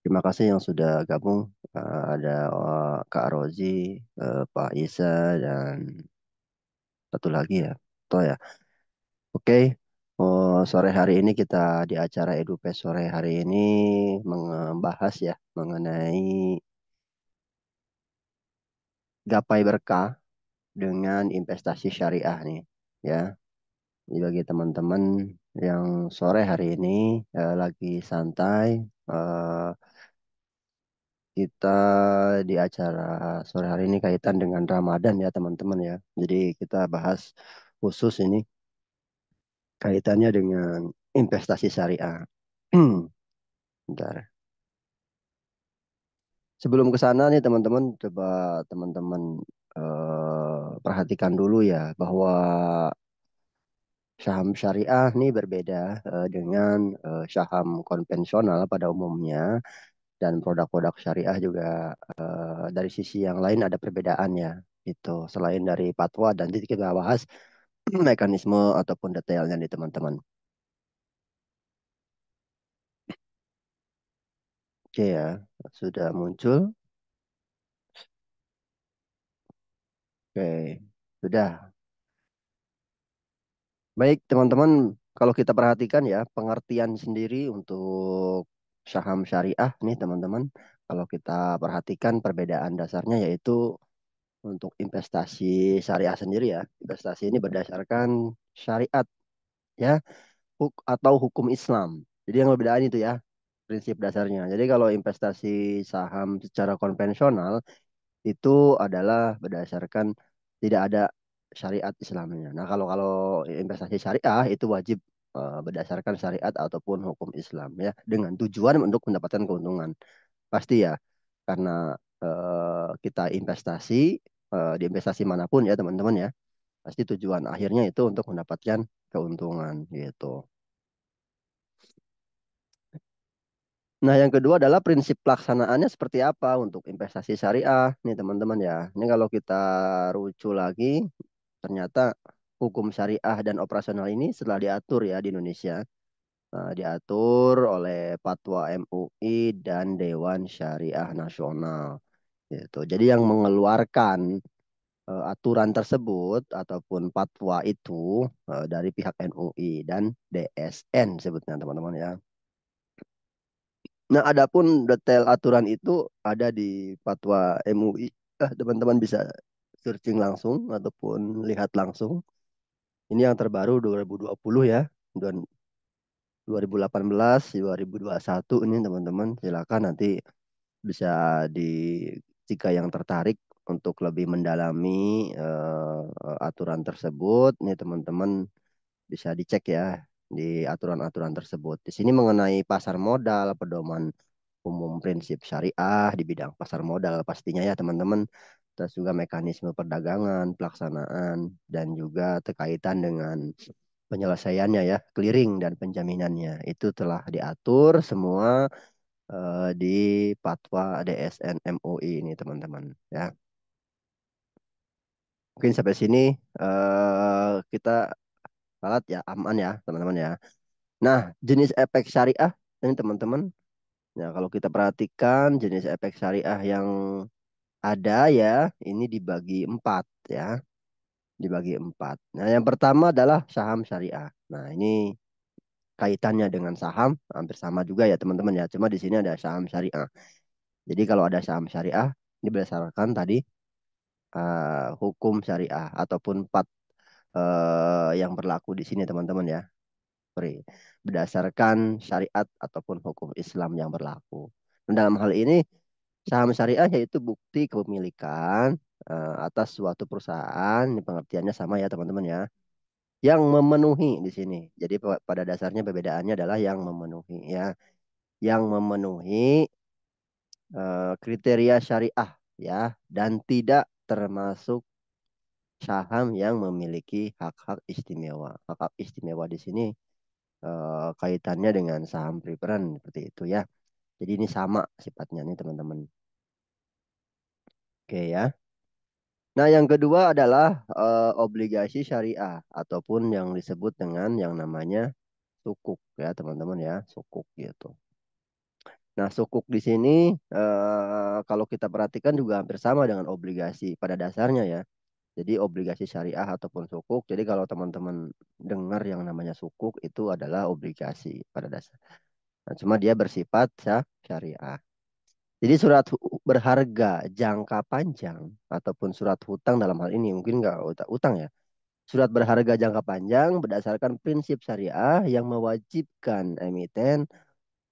Terima kasih yang sudah gabung. Ada Kak Rozi, Pak Isa, dan satu lagi ya, Toh ya. Oke, sore hari ini kita di acara EduPes sore hari ini membahas ya mengenai gapai berkah dengan investasi syariah nih, ya. Jadi bagi teman-teman yang sore hari ini lagi santai, eh, kita di acara sore hari ini kaitan dengan Ramadan ya teman-teman ya. Jadi kita bahas khusus ini kaitannya dengan investasi syariah. Bentar. Sebelum ke sana nih teman-teman, coba teman-teman perhatikan dulu ya bahwa saham syariah ini berbeda dengan saham konvensional pada umumnya dan produk-produk syariah juga dari sisi yang lain ada perbedaannya gitu. Selain dari fatwa dan nanti kita bahas mekanisme ataupun detailnya nih teman-teman. Oke ya, sudah muncul. Oke, sudah. Baik teman-teman, kalau kita perhatikan ya pengertian sendiri untuk saham syariah nih teman-teman. Kalau kita perhatikan perbedaan dasarnya yaitu untuk investasi syariah sendiri ya. Investasi ini berdasarkan syariat ya atau hukum Islam. Jadi yang berbedaan itu ya prinsip dasarnya. Jadi kalau investasi saham secara konvensional itu adalah berdasarkan tidak ada syariat Islamnya. Nah, kalau kalau investasi syariah itu wajib berdasarkan syariat ataupun hukum Islam ya dengan tujuan untuk mendapatkan keuntungan. Pasti ya. Karena kita investasi di investasi manapun ya, teman-teman ya. Pasti tujuan akhirnya itu untuk mendapatkan keuntungan gitu. Nah, yang kedua adalah prinsip pelaksanaannya seperti apa untuk investasi syariah. Nih, teman-teman ya. Ini kalau kita rucu lagi, ternyata hukum syariah dan operasional ini setelah diatur ya di Indonesia. Diatur oleh Fatwa MUI dan Dewan Syariah Nasional. Gitu. Jadi yang mengeluarkan aturan tersebut ataupun fatwa itu dari pihak MUI dan DSN sebutnya teman-teman ya. Nah, adapun detail aturan itu ada di fatwa MUI. Teman-teman bisa searching langsung ataupun lihat langsung. Ini yang terbaru 2020 ya. Dan 2018, 2021 ini teman-teman silakan nanti bisa di jika yang tertarik untuk lebih mendalami aturan tersebut, nih teman-teman bisa dicek ya di aturan-aturan tersebut. Di sini mengenai pasar modal, pedoman umum prinsip syariah di bidang pasar modal pastinya ya teman-teman. Terus juga mekanisme perdagangan, pelaksanaan, dan juga terkaitan dengan penyelesaiannya ya, clearing dan penjaminannya. Itu telah diatur semua di Fatwa DSN MUI ini teman-teman ya. Mungkin sampai sini kita salat ya aman ya teman-teman ya. Nah, jenis efek syariah ini teman-teman. Ya, kalau kita perhatikan jenis efek syariah yang ada ya, ini dibagi empat ya, dibagi empat. Nah, yang pertama adalah saham syariah. Nah, ini kaitannya dengan saham hampir sama juga ya teman-teman ya. Cuma di sini ada saham syariah. Jadi kalau ada saham syariah, ini berdasarkan tadi hukum syariah ataupun empat yang berlaku di sini teman-teman ya. Sorry, berdasarkan syariat ataupun hukum Islam yang berlaku. Dan dalam hal ini saham syariah yaitu bukti kepemilikan atas suatu perusahaan, ini pengertiannya sama ya teman-teman ya, yang memenuhi di sini. Jadi pada dasarnya perbedaannya adalah yang memenuhi ya, yang memenuhi kriteria syariah ya dan tidak termasuk saham yang memiliki hak-hak istimewa. Hak-hak istimewa di sini kaitannya dengan saham preferred seperti itu ya. Jadi ini sama sifatnya nih teman-teman. Oke ya. Nah, yang kedua adalah obligasi syariah ataupun yang disebut dengan yang namanya sukuk ya teman-teman ya, sukuk gitu. Nah, sukuk di sini kalau kita perhatikan juga hampir sama dengan obligasi pada dasarnya ya. Jadi obligasi syariah ataupun sukuk. Jadi kalau teman-teman dengar yang namanya sukuk itu adalah obligasi pada dasar. Nah, cuma dia bersifat syariah. Jadi surat berharga jangka panjang ataupun surat hutang dalam hal ini mungkin nggak utang ya. Surat berharga jangka panjang berdasarkan prinsip syariah yang mewajibkan emiten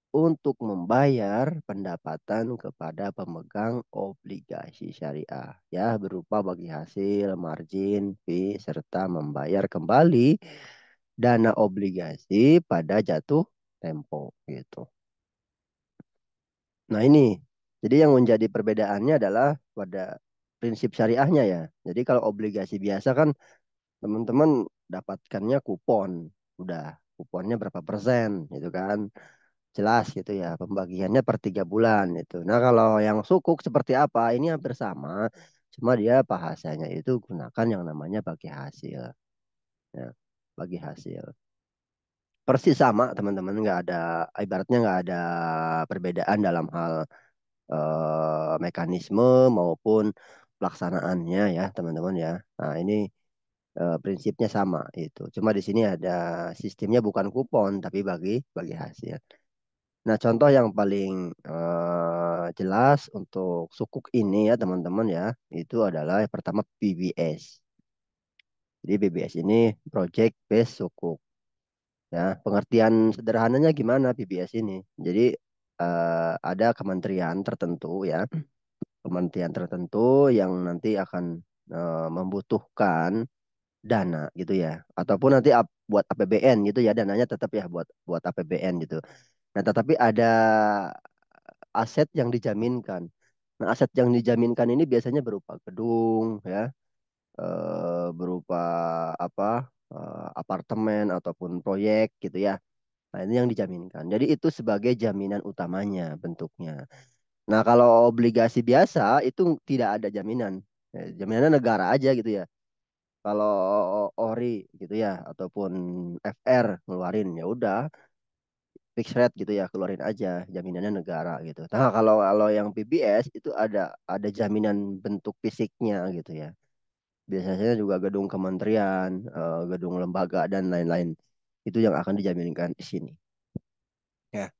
untuk membayar pendapatan kepada pemegang obligasi syariah ya berupa bagi hasil, margin, fee serta membayar kembali dana obligasi pada jatuh tempo gitu. Nah, ini jadi yang menjadi perbedaannya adalah pada prinsip syariahnya ya. Jadi kalau obligasi biasa kan teman-teman dapatkannya kupon, udah kuponnya berapa persen gitu kan. Jelas gitu ya, pembagiannya per 3 bulan itu. Nah, kalau yang sukuk seperti apa? Ini hampir sama, cuma dia bahasanya itu gunakan yang namanya bagi hasil. Ya, bagi hasil. Persis sama, teman-teman. Nggak ada, ibaratnya nggak ada perbedaan dalam hal mekanisme maupun pelaksanaannya ya, teman-teman ya. Nah, ini prinsipnya sama itu. Cuma di sini ada sistemnya bukan kupon, tapi bagi hasil. Nah, contoh yang paling jelas untuk sukuk ini ya teman-teman ya, itu adalah yang pertama PBS. Jadi PBS ini Project Based Sukuk. Ya, pengertian sederhananya gimana PBS ini? Jadi ada kementerian tertentu ya, kementerian tertentu yang nanti akan membutuhkan dana gitu ya, ataupun nanti buat APBN gitu ya, dananya tetap ya buat buat APBN gitu. Nah, tetapi ada aset yang dijaminkan. Nah, aset yang dijaminkan ini biasanya berupa gedung, ya, berupa apa, apartemen ataupun proyek gitu ya. Nah, ini yang dijaminkan. Jadi itu sebagai jaminan utamanya bentuknya. Nah, kalau obligasi biasa itu tidak ada jaminan. Jaminannya negara aja gitu ya. Kalau ORI gitu ya ataupun FR ngeluarin ya udah fixed rate gitu ya keluarin aja jaminannya negara gitu. Nah kalau yang PBS itu ada jaminan bentuk fisiknya gitu ya. Biasanya juga gedung kementerian, gedung lembaga dan lain-lain itu yang akan dijaminkan di sini. Ya.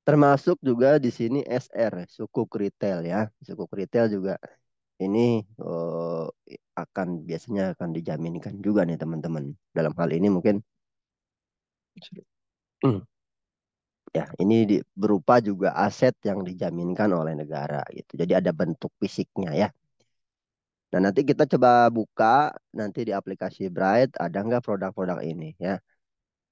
Termasuk juga di sini SR sukuk retail ya. Sukuk retail juga ini biasanya akan dijaminkan juga nih teman-teman. Dalam hal ini mungkin ya, ini berupa juga aset yang dijaminkan oleh negara gitu. Jadi ada bentuk fisiknya ya. Nah, nanti kita coba buka nanti di aplikasi Bright ada nggak produk-produk ini ya.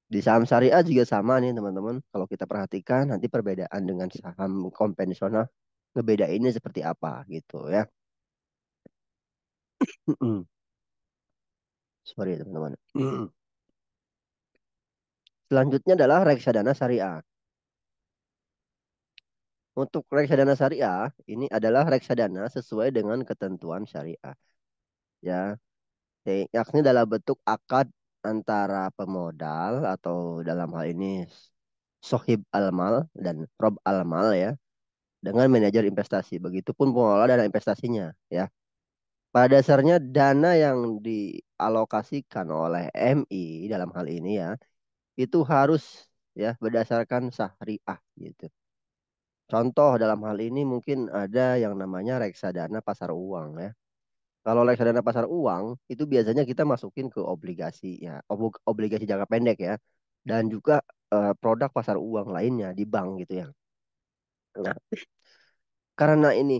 Di saham syariah juga sama nih teman-teman. Kalau kita perhatikan nanti perbedaan dengan saham konvensional ngebedainnya seperti apa gitu ya. Sorry teman-teman. Selanjutnya adalah reksadana syariah. Untuk reksadana syariah ini adalah reksadana sesuai dengan ketentuan syariah ya. Yakni dalam bentuk akad antara pemodal atau dalam hal ini sohib almal dan rob almal ya dengan manajer investasi. Begitupun pengelola dana investasinya ya. Pada dasarnya dana yang dialokasikan oleh MI dalam hal ini ya itu harus ya berdasarkan syariah gitu. Contoh dalam hal ini mungkin ada yang namanya reksadana pasar uang ya. Kalau reksadana pasar uang itu biasanya kita masukin ke obligasi ya, obligasi jangka pendek ya, dan juga produk pasar uang lainnya di bank gitu ya. Nah, karena ini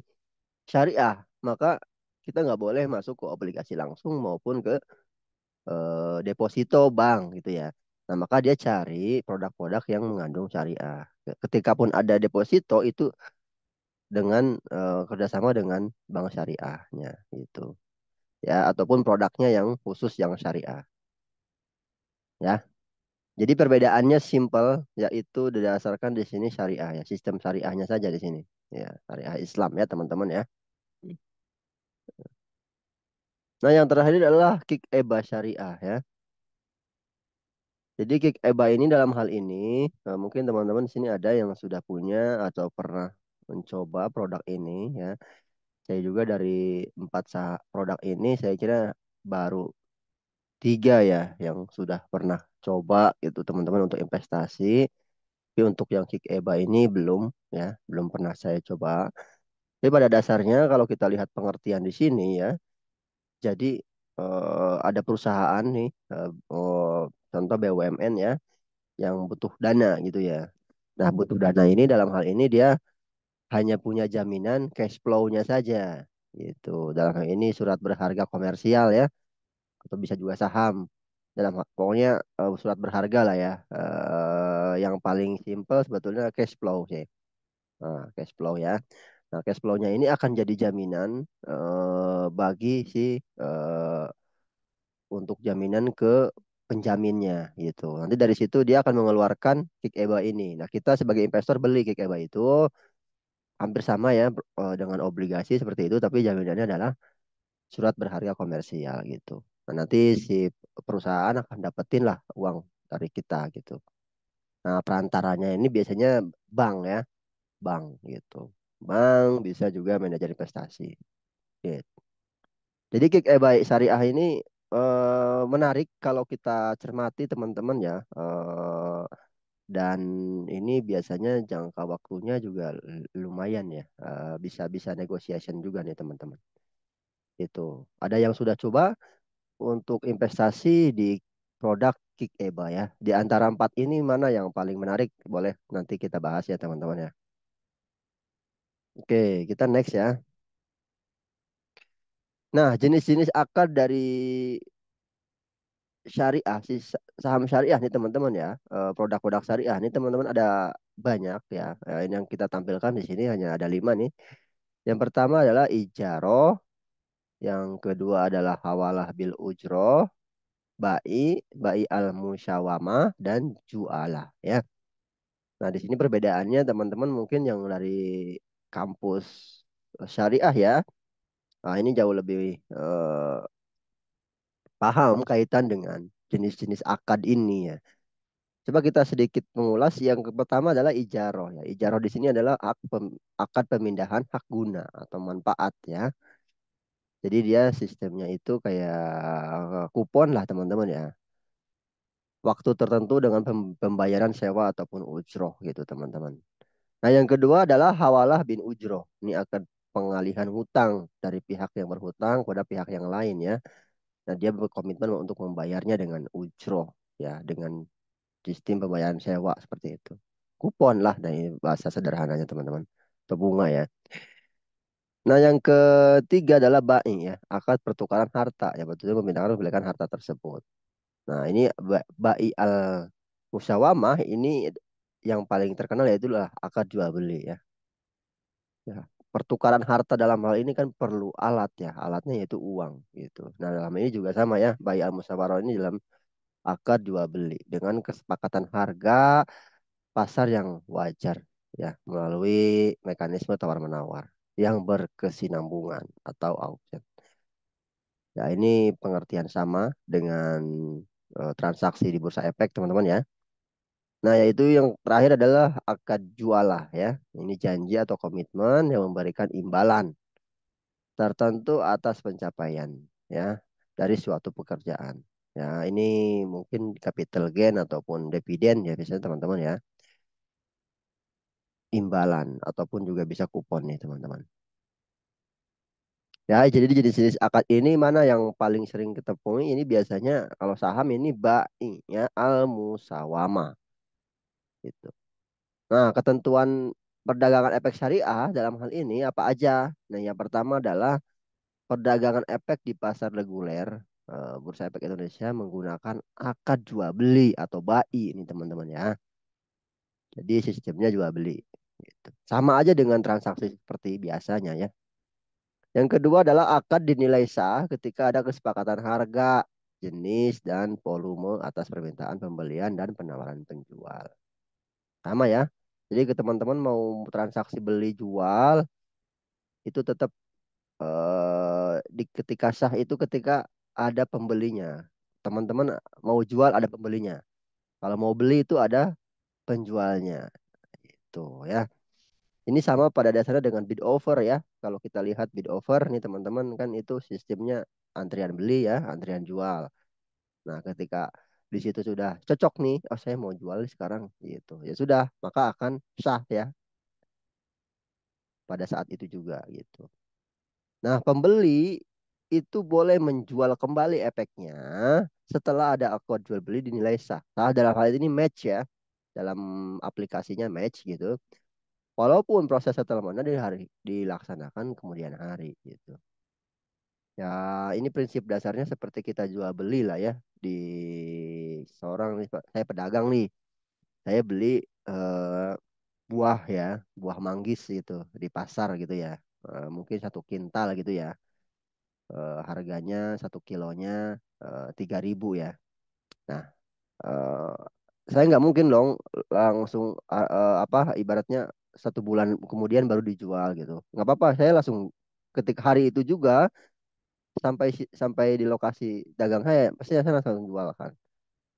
syariah, maka kita nggak boleh masuk ke obligasi langsung maupun ke deposito bank gitu ya. Nah, maka dia cari produk-produk yang mengandung syariah. Ketika pun ada deposito itu dengan kerjasama dengan bank syariahnya gitu ya, ataupun produknya yang khusus yang syariah ya. Jadi perbedaannya simple, yaitu didasarkan di sini syariah ya, sistem syariahnya saja di sini. Ya, syariah Islam ya teman-teman ya. Nah, yang terakhir adalah kick eba syariah ya. Jadi kick EBA ini dalam hal ini, mungkin teman-teman di sini ada yang sudah punya atau pernah mencoba produk ini ya. Saya juga dari produk ini saya kira baru tiga ya yang sudah pernah coba itu teman-teman untuk investasi. Tapi untuk yang kick EBA ini belum ya, belum pernah saya coba. Tapi pada dasarnya kalau kita lihat pengertian di sini ya, jadi ada perusahaan nih, contoh BUMN ya, yang butuh dana gitu ya. Nah, butuh dana ini dalam hal ini dia hanya punya jaminan cash flow-nya saja gitu. Dalam hal ini surat berharga komersial ya, atau bisa juga saham. Pokoknya surat berharga lah ya. Yang paling simple sebetulnya cash flow sih. Nah, cash flow ya. Nah, cash flow-nya ini akan jadi jaminan bagi si eh, untuk jaminan ke penjaminnya gitu. Nanti dari situ dia akan mengeluarkan kick EBA ini. Nah, kita sebagai investor beli kick EBA itu hampir sama ya dengan obligasi seperti itu, tapi jaminannya adalah surat berharga komersial gitu. Nah, nanti si perusahaan akan dapetin lah uang dari kita gitu. Nah, perantaranya ini biasanya bank ya, bank gitu. Bank bisa juga manajer investasi. Gitu. Jadi kick baik syariah ini menarik kalau kita cermati teman-teman ya. Dan ini biasanya jangka waktunya juga lumayan ya. Bisa bisa negotiation juga nih teman-teman. Itu. Ada yang sudah coba untuk investasi di produk kick EBA ya. Di antara empat ini mana yang paling menarik? Boleh nanti kita bahas ya teman-teman ya. Oke, kita next ya. Nah, jenis-jenis akad dari syariah, saham syariah nih teman-teman ya, produk-produk syariah nih teman-teman ada banyak ya. Ini yang kita tampilkan di sini hanya ada lima nih. Yang pertama adalah ijaroh, yang kedua adalah hawalah bil ujroh, bai al musyawamah dan jualah ya. Nah di sini perbedaannya teman-teman mungkin yang dari kampus syariah ya, nah ini jauh lebih paham kaitan dengan jenis-jenis akad ini ya. Coba kita sedikit mengulas. Yang pertama adalah ijaroh ya. Ijaroh di sini adalah akad pemindahan hak guna atau manfaat ya. Jadi dia sistemnya itu kayak kupon lah teman-teman ya. Waktu tertentu dengan pembayaran sewa ataupun ujroh gitu teman-teman. Nah yang kedua adalah hawalah bin ujroh. Ini akan pengalihan hutang dari pihak yang berhutang kepada pihak yang lain ya. Nah dia berkomitmen untuk membayarnya dengan ujroh ya, dengan sistem pembayaran sewa seperti itu. Kupon lah dari bahasa sederhananya teman-teman. Atau bunga ya. Nah yang ketiga adalah bai ya. Akad pertukaran harta ya. Betul memindahkan membelikan harta tersebut. Nah ini bai al musawamah ini yang paling terkenal yaitu lah akad jual beli ya. Ya. Pertukaran harta dalam hal ini kan perlu alat ya. Alatnya yaitu uang gitu. Nah dalam ini juga sama ya. Bai al musyawarah ini dalam akad jual beli dengan kesepakatan harga pasar yang wajar ya melalui mekanisme tawar-menawar yang berkesinambungan atau auction. Ya ini pengertian sama dengan transaksi di bursa efek teman-teman ya. Nah yaitu yang terakhir adalah akad jualah ya. Ini janji atau komitmen yang memberikan imbalan tertentu atas pencapaian ya dari suatu pekerjaan. Ya ini mungkin capital gain ataupun dividen ya biasanya teman-teman ya. Imbalan ataupun juga bisa kupon nih teman-teman. Ya, jadi jenis-jenis akad ini mana yang paling sering ketemui ini biasanya kalau saham ini ya al musawama gitu. Nah, ketentuan perdagangan efek syariah dalam hal ini apa aja? Nah, yang pertama adalah perdagangan efek di pasar reguler Bursa Efek Indonesia menggunakan akad jual beli atau ini teman-teman ya. Jadi sistemnya jual beli gitu. Sama aja dengan transaksi seperti biasanya ya. Yang kedua adalah akad dinilai sah ketika ada kesepakatan harga, jenis, dan volume atas permintaan pembelian dan penawaran penjual. Sama ya. Jadi ke teman-teman mau transaksi beli jual itu tetap di ketika sah itu ketika ada pembelinya. Teman-teman mau jual ada pembelinya. Kalau mau beli itu ada penjualnya. Itu ya. Ini sama pada dasarnya dengan bid over ya. Kalau kita lihat bid over nih teman-teman kan itu sistemnya antrian beli ya, antrian jual. Nah, ketika di situ sudah cocok nih, oh saya mau jual sekarang gitu. Ya sudah, maka akan sah ya pada saat itu juga gitu. Nah, pembeli itu boleh menjual kembali efeknya setelah ada akord jual beli dinilai sah. Nah, dalam hal ini match ya. Dalam aplikasinya match gitu. Walaupun proses settlementnya dilaksanakan kemudian hari gitu. Ya, ini prinsip dasarnya seperti kita jual beli lah ya. Di seorang nih, Pak, saya pedagang nih. Saya beli eh, buah ya, buah manggis gitu di pasar gitu ya. Mungkin 1 kintal gitu ya. Harganya 1 kilonya 3.000 ya. Nah, eh, saya nggak mungkin dong langsung apa ibaratnya 1 bulan kemudian baru dijual gitu. Nggak apa-apa, saya langsung ketik hari itu juga sampai di lokasi dagang saya pasti saya langsung jual kan.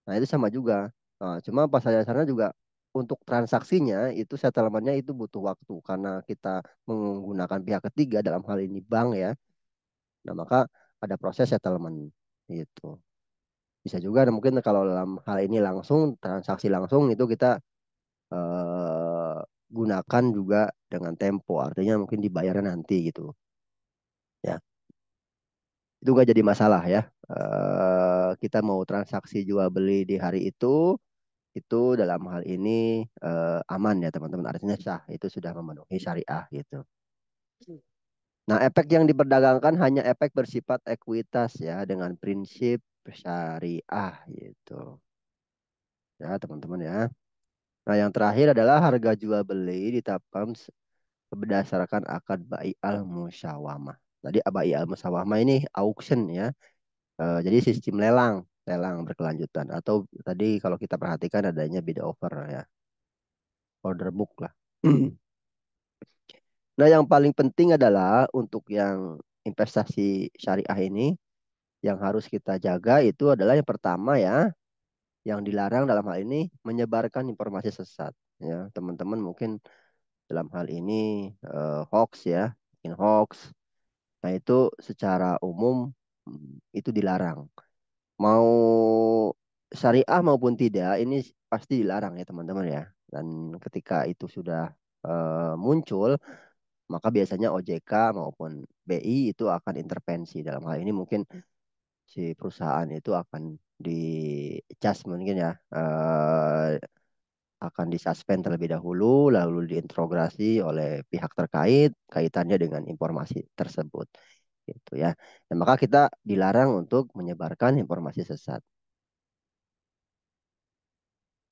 Nah itu sama juga. Nah, cuma pas saya sana juga untuk transaksinya itu settlementnya itu butuh waktu karena kita menggunakan pihak ketiga dalam hal ini bank ya. Nah maka ada proses settlement gitu. Bisa juga nah, mungkin kalau dalam hal ini langsung transaksi langsung itu kita eh, gunakan juga dengan tempo artinya mungkin dibayarnya nanti gitu ya. Itu nggak jadi masalah ya. Kita mau transaksi jual beli di hari itu dalam hal ini aman ya teman-teman. Artinya sah, itu sudah memenuhi syariah gitu. Nah, efek yang diperdagangkan hanya efek bersifat ekuitas ya dengan prinsip syariah gitu. Ya teman-teman ya. Nah, yang terakhir adalah harga jual beli ditetapkan berdasarkan akad bai al musyawamah. Tadi bai al musyawamah ini auction ya. Jadi sistem lelang, lelang berkelanjutan. Atau tadi kalau kita perhatikan adanya bid over ya, order book lah. Nah, yang paling penting adalah untuk yang investasi syariah ini yang harus kita jaga itu adalah yang pertama ya, yang dilarang dalam hal ini menyebarkan informasi sesat. Ya, teman-teman mungkin dalam hal ini hoax ya, mungkin hoax. Nah, itu secara umum itu dilarang. Mau syariah maupun tidak, ini pasti dilarang ya teman-teman ya. Dan ketika itu sudah muncul, maka biasanya OJK maupun BI itu akan intervensi. Dalam hal ini mungkin si perusahaan itu akan dicas mungkin ya, akan disuspend terlebih dahulu, lalu diinterogasi oleh pihak terkait kaitannya dengan informasi tersebut. Gitu ya. Dan maka kita dilarang untuk menyebarkan informasi sesat.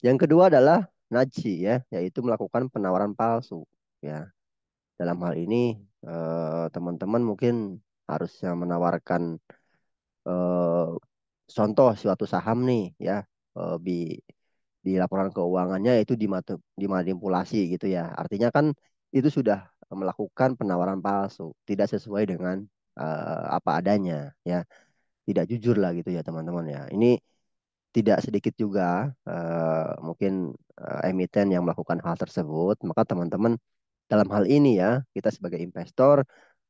Yang kedua adalah najsi ya, yaitu melakukan penawaran palsu. Ya, dalam hal ini teman-teman mungkin harusnya menawarkan eh, contoh suatu saham nih ya di laporan keuangannya itu dimanipulasi gitu ya. Artinya kan itu sudah melakukan penawaran palsu, tidak sesuai dengan apa adanya ya, tidak jujur lah gitu ya teman-teman ya. Ini tidak sedikit juga mungkin emiten yang melakukan hal tersebut, maka teman-teman dalam hal ini ya kita sebagai investor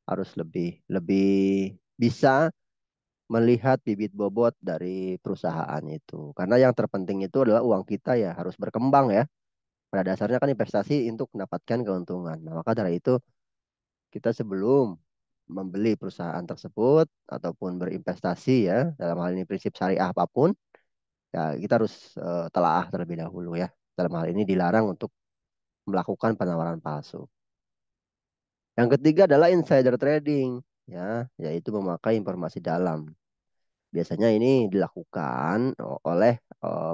harus lebih lebih bisa melihat bibit bobot dari perusahaan itu. Karena yang terpenting itu adalah uang kita ya harus berkembang ya. Pada dasarnya kan investasi untuk mendapatkan keuntungan. Nah, maka dari itu kita sebelum membeli perusahaan tersebut ataupun berinvestasi ya dalam hal ini prinsip syariah apapun ya kita harus telaah terlebih dahulu ya. Dalam hal ini dilarang untuk melakukan penawaran palsu. Yang ketiga adalah insider trading ya, yaitu memakai informasi dalam. Biasanya ini dilakukan oleh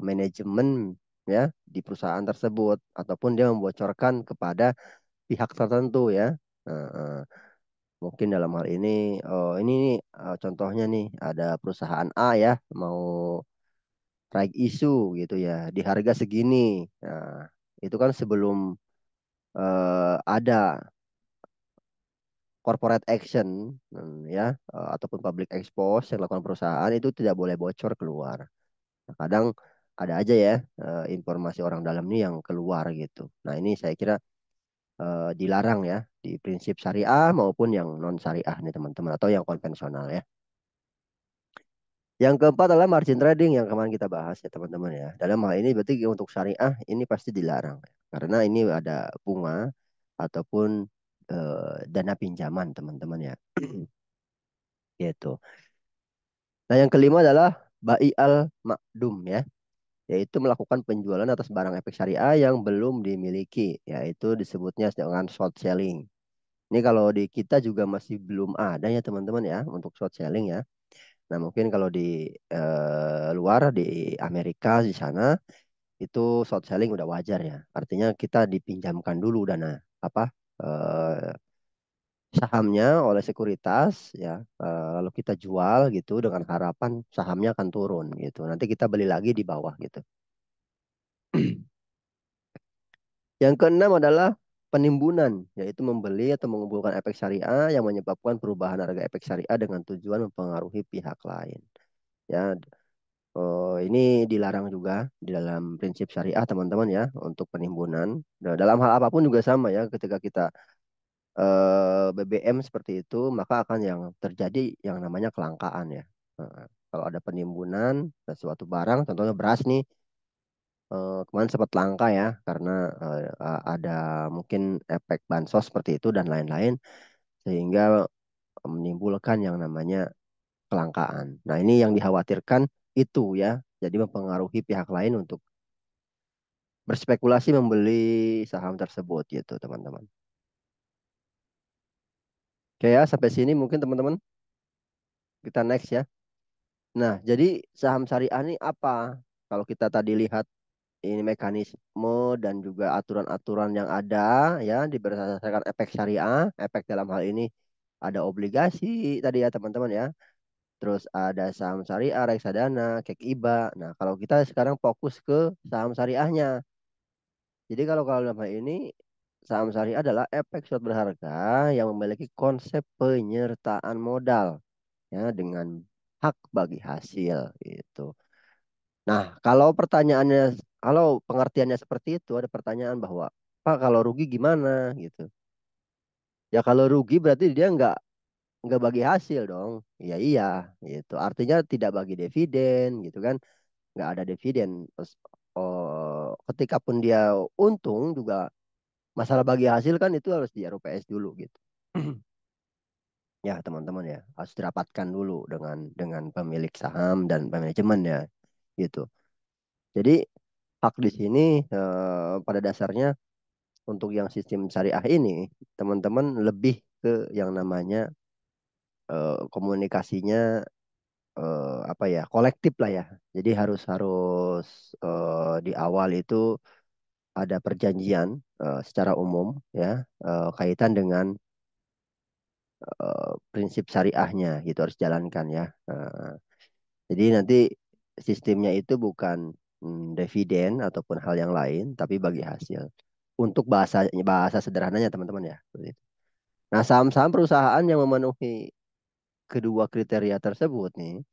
manajemen ya di perusahaan tersebut ataupun dia membocorkan kepada pihak tertentu ya. Nah, mungkin dalam hal ini ini nih, contohnya nih ada perusahaan A ya mau raise isu gitu ya di harga segini. Nah, itu kan sebelum ada corporate action ya ataupun public expose yang dilakukan perusahaan itu tidak boleh bocor keluar. Nah, kadang ada aja ya informasi orang dalam ini yang keluar gitu. Nah, ini saya kira dilarang ya di prinsip syariah maupun yang non syariah nih teman-teman atau yang konvensional ya. Yang keempat adalah margin trading yang kemarin kita bahas ya teman-teman ya. Dalam hal ini berarti untuk syariah ini pasti dilarang karena ini ada bunga ataupun dana pinjaman teman-teman ya. Gitu. Nah, yang kelima adalah bai al makdum ya, yaitu melakukan penjualan atas barang efek syariah yang belum dimiliki, yaitu disebutnya dengan short selling. Ini kalau di kita juga masih belum ada ya teman-teman ya untuk short selling ya. Nah, mungkin kalau di luar di Amerika di sana itu short selling udah wajar ya. Artinya kita dipinjamkan dulu dana apa eh, sahamnya oleh sekuritas ya, lalu kita jual gitu dengan harapan sahamnya akan turun gitu. Nanti kita beli lagi di bawah gitu. Yang keenam adalah penimbunan, yaitu membeli atau mengumpulkan efek syariah yang menyebabkan perubahan harga efek syariah dengan tujuan mempengaruhi pihak lain. Ya, ini dilarang juga di dalam prinsip syariah teman-teman ya untuk penimbunan. Nah, dalam hal apapun juga sama ya, ketika kita BBM seperti itu, maka akan yang terjadi yang namanya kelangkaan ya. Kalau ada penimbunan suatu barang, contohnya beras nih, kemarin sempat langka ya karena ada mungkin efek bansos seperti itu dan lain-lain sehingga menimbulkan yang namanya kelangkaan. Nah, ini yang dikhawatirkan itu ya. Jadi mempengaruhi pihak lain untuk berspekulasi membeli saham tersebut gitu, teman-teman. Oke ya, sampai sini mungkin teman-teman kita next ya. Nah, jadi saham syariah ini apa? Kalau kita tadi lihat ini mekanisme dan juga aturan-aturan yang ada ya di berdasarkan efek syariah, efek dalam hal ini ada obligasi tadi ya teman-teman ya. Terus ada saham syariah, reksadana, kek iba. Nah, kalau kita sekarang fokus ke saham syariahnya. Jadi kalau dalam hal ini saham syariah adalah efek suatu berharga yang memiliki konsep penyertaan modal ya dengan hak bagi hasil gitu. Nah, kalau pengertiannya seperti itu, ada pertanyaan bahwa, Pak, kalau rugi gimana gitu? Ya kalau rugi berarti dia nggak bagi hasil dong. Iya iya, gitu. Artinya tidak bagi dividen, gitu kan? Nggak ada dividen. Terus, ketika pun dia untung juga masalah bagi hasil kan itu harus di RUPS dulu gitu. Ya teman-teman ya harus dirapatkan dulu dengan pemilik saham dan manajemen ya gitu. Jadi hak di sini pada dasarnya untuk yang sistem syariah ini, teman-teman lebih ke yang namanya komunikasinya apa ya, kolektif lah ya. Jadi harus harus di awal itu ada perjanjian secara umum ya kaitan dengan prinsip syariahnya gitu harus jalankan ya. Jadi nanti sistemnya itu bukan dividen ataupun hal yang lain, tapi bagi hasil. Untuk bahasa bahasa sederhananya teman-teman ya. Seperti itu. Nah, saham-saham perusahaan yang memenuhi kedua kriteria tersebut nih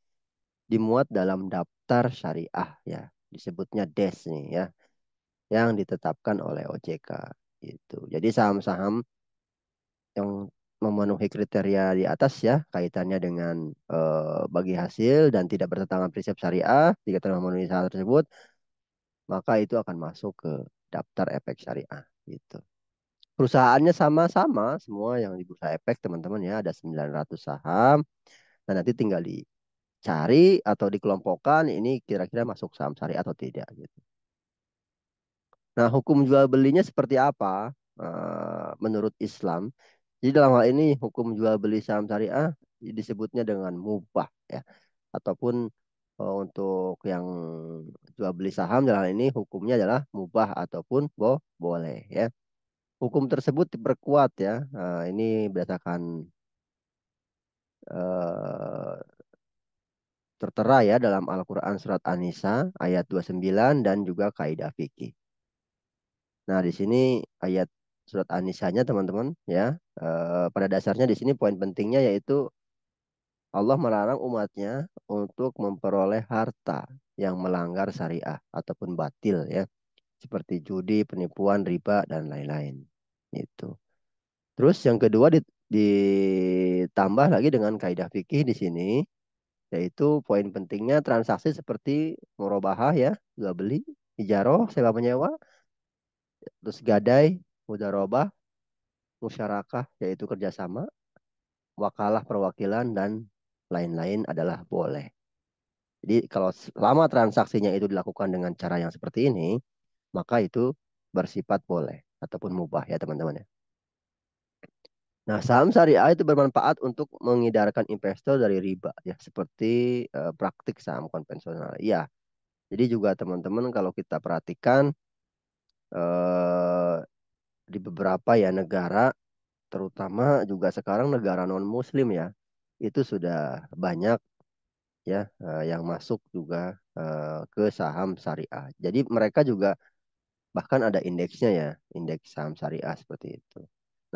dimuat dalam daftar syariah ya. Disebutnya DES nih ya, yang ditetapkan oleh OJK gitu. Jadi saham-saham yang memenuhi kriteria di atas ya, kaitannya dengan bagi hasil dan tidak bertentangan prinsip syariah, jika telah memenuhi syarat tersebut, maka itu akan masuk ke daftar efek syariah gitu. Perusahaannya sama-sama semua yang di bursa efek teman-teman ya, ada 900 saham dan nanti tinggal dicari atau dikelompokkan ini kira-kira masuk saham syariah atau tidak gitu. Nah, hukum jual belinya seperti apa menurut Islam? Jadi dalam hal ini hukum jual beli saham syariah disebutnya dengan mubah ya. Ataupun untuk yang jual beli saham dalam hal ini hukumnya adalah mubah ataupun boleh ya. Hukum tersebut diperkuat ya. Ini berdasarkan eh, tertera ya dalam Al-Quran surat An-Nisa ayat 29 dan juga kaidah fikih. Nah, di sini ayat surat An-Nisanya teman-teman ya. Pada dasarnya di sini poin pentingnya yaitu Allah melarang umatnya untuk memperoleh harta yang melanggar syariah ataupun batil ya, seperti judi, penipuan, riba dan lain-lain. Itu. Terus yang kedua ditambah lagi dengan kaidah fikih di sini, yaitu poin pentingnya transaksi seperti murabahah ya, jual beli, ijaroh, sewa menyewa, terus gadai, mudharabah, musyarakah, yaitu kerjasama, wakalah perwakilan, dan lain-lain adalah boleh. Jadi kalau selama transaksinya itu dilakukan dengan cara yang seperti ini, maka itu bersifat boleh ataupun mubah ya teman-teman ya. Nah, saham syariah itu bermanfaat untuk mengindarkan investor dari riba ya, seperti praktik saham konvensional. Iya, jadi juga teman-teman kalau kita perhatikan eh, di beberapa ya negara, terutama juga sekarang negara non-Muslim ya, itu sudah banyak ya yang masuk juga ke saham syariah. Jadi mereka juga bahkan ada indeksnya ya, indeks saham syariah seperti itu.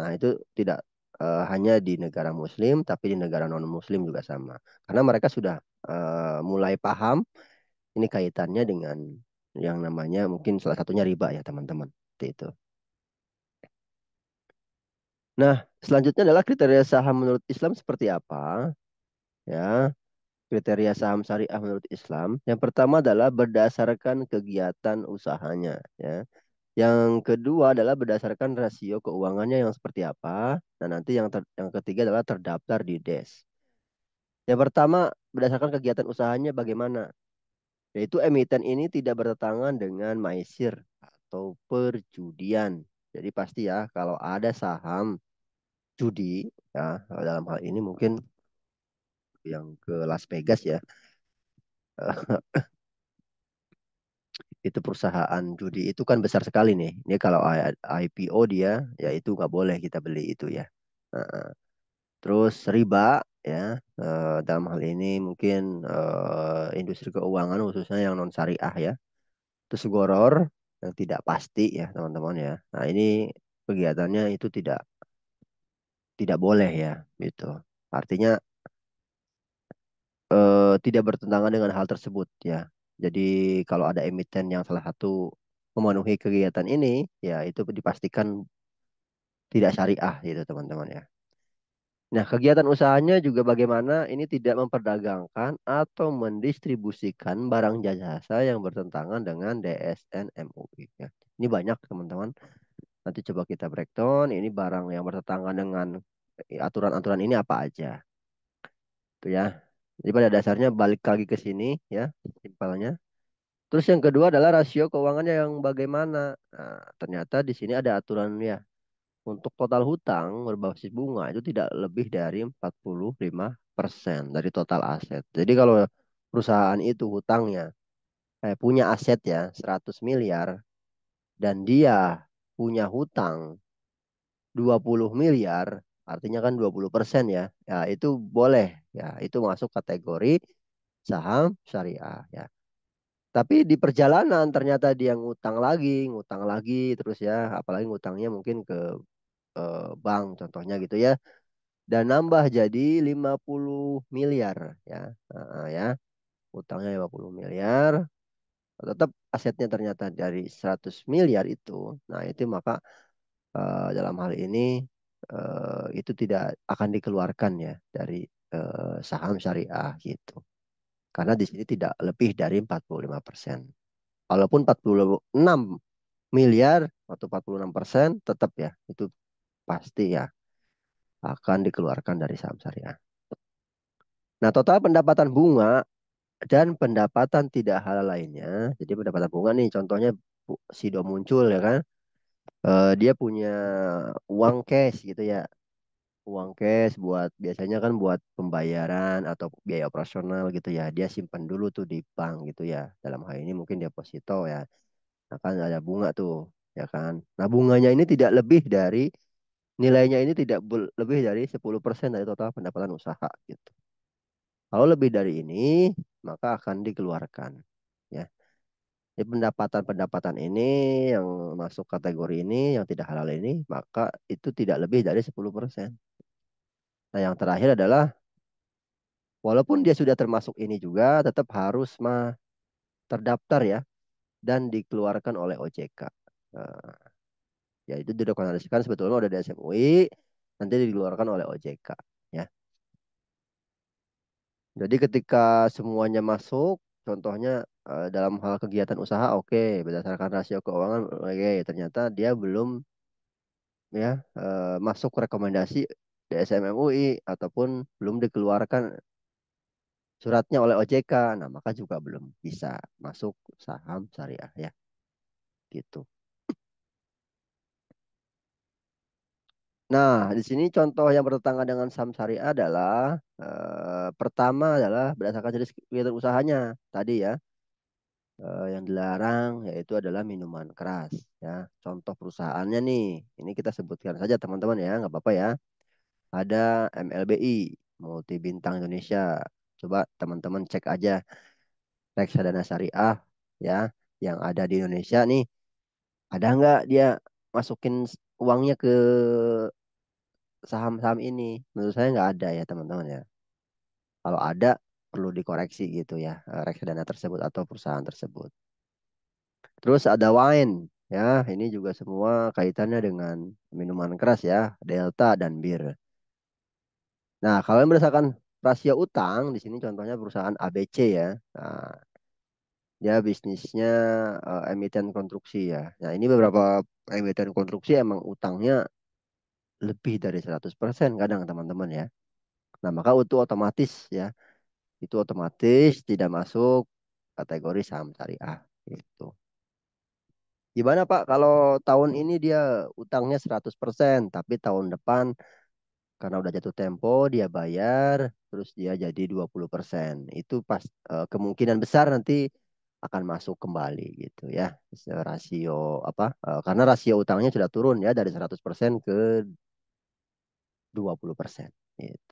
Nah, itu tidak hanya di negara Muslim, tapi di negara non-Muslim juga sama. Karena mereka sudah mulai paham ini kaitannya dengan yang namanya mungkin salah satunya riba ya teman-teman. Seperti itu. Nah, selanjutnya adalah kriteria saham menurut Islam seperti apa? Ya, kriteria saham syariah menurut Islam. Yang pertama adalah berdasarkan kegiatan usahanya. Ya. Yang kedua adalah berdasarkan rasio keuangannya yang seperti apa. Dan nanti yang ketiga adalah terdaftar di DES. Yang pertama, berdasarkan kegiatan usahanya bagaimana? Yaitu emiten ini tidak bertentangan dengan maisir atau perjudian. Jadi pasti ya kalau ada saham judi ya dalam hal ini mungkin yang ke Las Vegas ya. Itu perusahaan judi itu kan besar sekali nih. Ini kalau IPO dia ya itu nggak boleh kita beli itu ya. Heeh. Terus riba ya dalam hal ini mungkin industri keuangan khususnya yang non syariah ya. Terus goror yang tidak pasti ya teman-teman ya. Nah ini kegiatannya itu tidak boleh ya gitu. Artinya tidak bertentangan dengan hal tersebut ya. Jadi kalau ada emiten yang salah satu memenuhi kegiatan ini, ya itu dipastikan tidak syariah gitu teman-teman ya. Nah, kegiatan usahanya juga bagaimana ini tidak memperdagangkan atau mendistribusikan barang jasa yang bertentangan dengan DSN MUI ya. Ini banyak teman-teman. Nanti coba kita breakdown ini barang yang bertentangan dengan aturan-aturan ini apa aja. Tuh ya. Jadi pada dasarnya balik lagi ke sini ya, simpelnya. Terus yang kedua adalah rasio keuangannya yang bagaimana. Nah, ternyata di sini ada aturannya. Untuk total hutang berbasis bunga itu tidak lebih dari 45% dari total aset. Jadi kalau perusahaan itu hutangnya, punya aset ya 100 miliar dan dia punya hutang 20 miliar, artinya kan 20% ya. Ya itu boleh ya, itu masuk kategori saham syariah ya. Tapi di perjalanan ternyata dia ngutang lagi terus ya, apalagi ngutangnya mungkin ke bank contohnya gitu ya. Dan nambah jadi 50 miliar ya. Ya, utangnya 50 miliar, tetap asetnya ternyata dari 100 miliar itu. Nah, itu maka dalam hal ini itu tidak akan dikeluarkan ya dari saham syariah gitu. Karena di sini tidak lebih dari 45%. Walaupun 46 miliar atau 46% tetap ya itu pasti ya akan dikeluarkan dari saham syariah. Nah, total pendapatan bunga dan pendapatan tidak halal lainnya. Jadi pendapatan bunga nih contohnya Sido muncul ya kan. Dia punya uang cash gitu ya. Uang cash buat biasanya kan buat pembayaran atau biaya operasional gitu ya. Dia simpan dulu tuh di bank gitu ya. Dalam hal ini mungkin deposito ya. Nah, kan ada bunga tuh ya kan. Nah, bunganya ini tidak lebih dari nilainya ini tidak lebih dari 10% dari total pendapatan usaha gitu. Kalau lebih dari ini, maka akan dikeluarkan. Ya, jadi pendapatan-pendapatan ini yang masuk kategori ini, yang tidak halal ini, maka itu tidak lebih dari 10%. Nah, yang terakhir adalah, walaupun dia sudah termasuk ini juga, tetap harus mah terdaftar ya dan dikeluarkan oleh OJK. Nah, ya itu direkomendasikan sebetulnya udah di SMUI, nanti dikeluarkan oleh OJK ya. Jadi ketika semuanya masuk, contohnya dalam hal kegiatan usaha, oke, berdasarkan rasio keuangan, oke, ternyata dia belum ya masuk rekomendasi di SMMUI ataupun belum dikeluarkan suratnya oleh OJK, nah maka juga belum bisa masuk saham syariah ya, gitu. Nah, di sini contoh yang bertentangan dengan saham syariah adalah pertama adalah berdasarkan jenis kegiatan usahanya tadi ya. Yang dilarang yaitu adalah minuman keras ya. Contoh perusahaannya nih, ini kita sebutkan saja teman-teman ya, nggak apa-apa ya. Ada MLBI, Multi Bintang Indonesia. Coba teman-teman cek aja reksadana syariah ya yang ada di Indonesia nih, ada nggak dia masukin uangnya ke saham-saham ini? Menurut saya nggak ada ya teman-teman ya. Kalau ada perlu dikoreksi gitu ya reksadana tersebut atau perusahaan tersebut. Terus ada wine ya, ini juga semua kaitannya dengan minuman keras ya, Delta dan bir. Nah, kalau yang berdasarkan rasio utang di sini contohnya perusahaan ABC ya. Nah, dia bisnisnya emiten konstruksi ya. Nah, ini beberapa emiten konstruksi emang utangnya lebih dari 100% kadang teman-teman ya. Nah, maka itu otomatis ya, itu otomatis tidak masuk kategori saham syariah gitu. Gimana Pak kalau tahun ini dia utangnya 100%, tapi tahun depan karena udah jatuh tempo dia bayar, terus dia jadi 20%. Itu pas kemungkinan besar nanti akan masuk kembali gitu ya. Rasio apa? Karena rasio utangnya sudah turun ya dari 100% ke 20%. Gitu.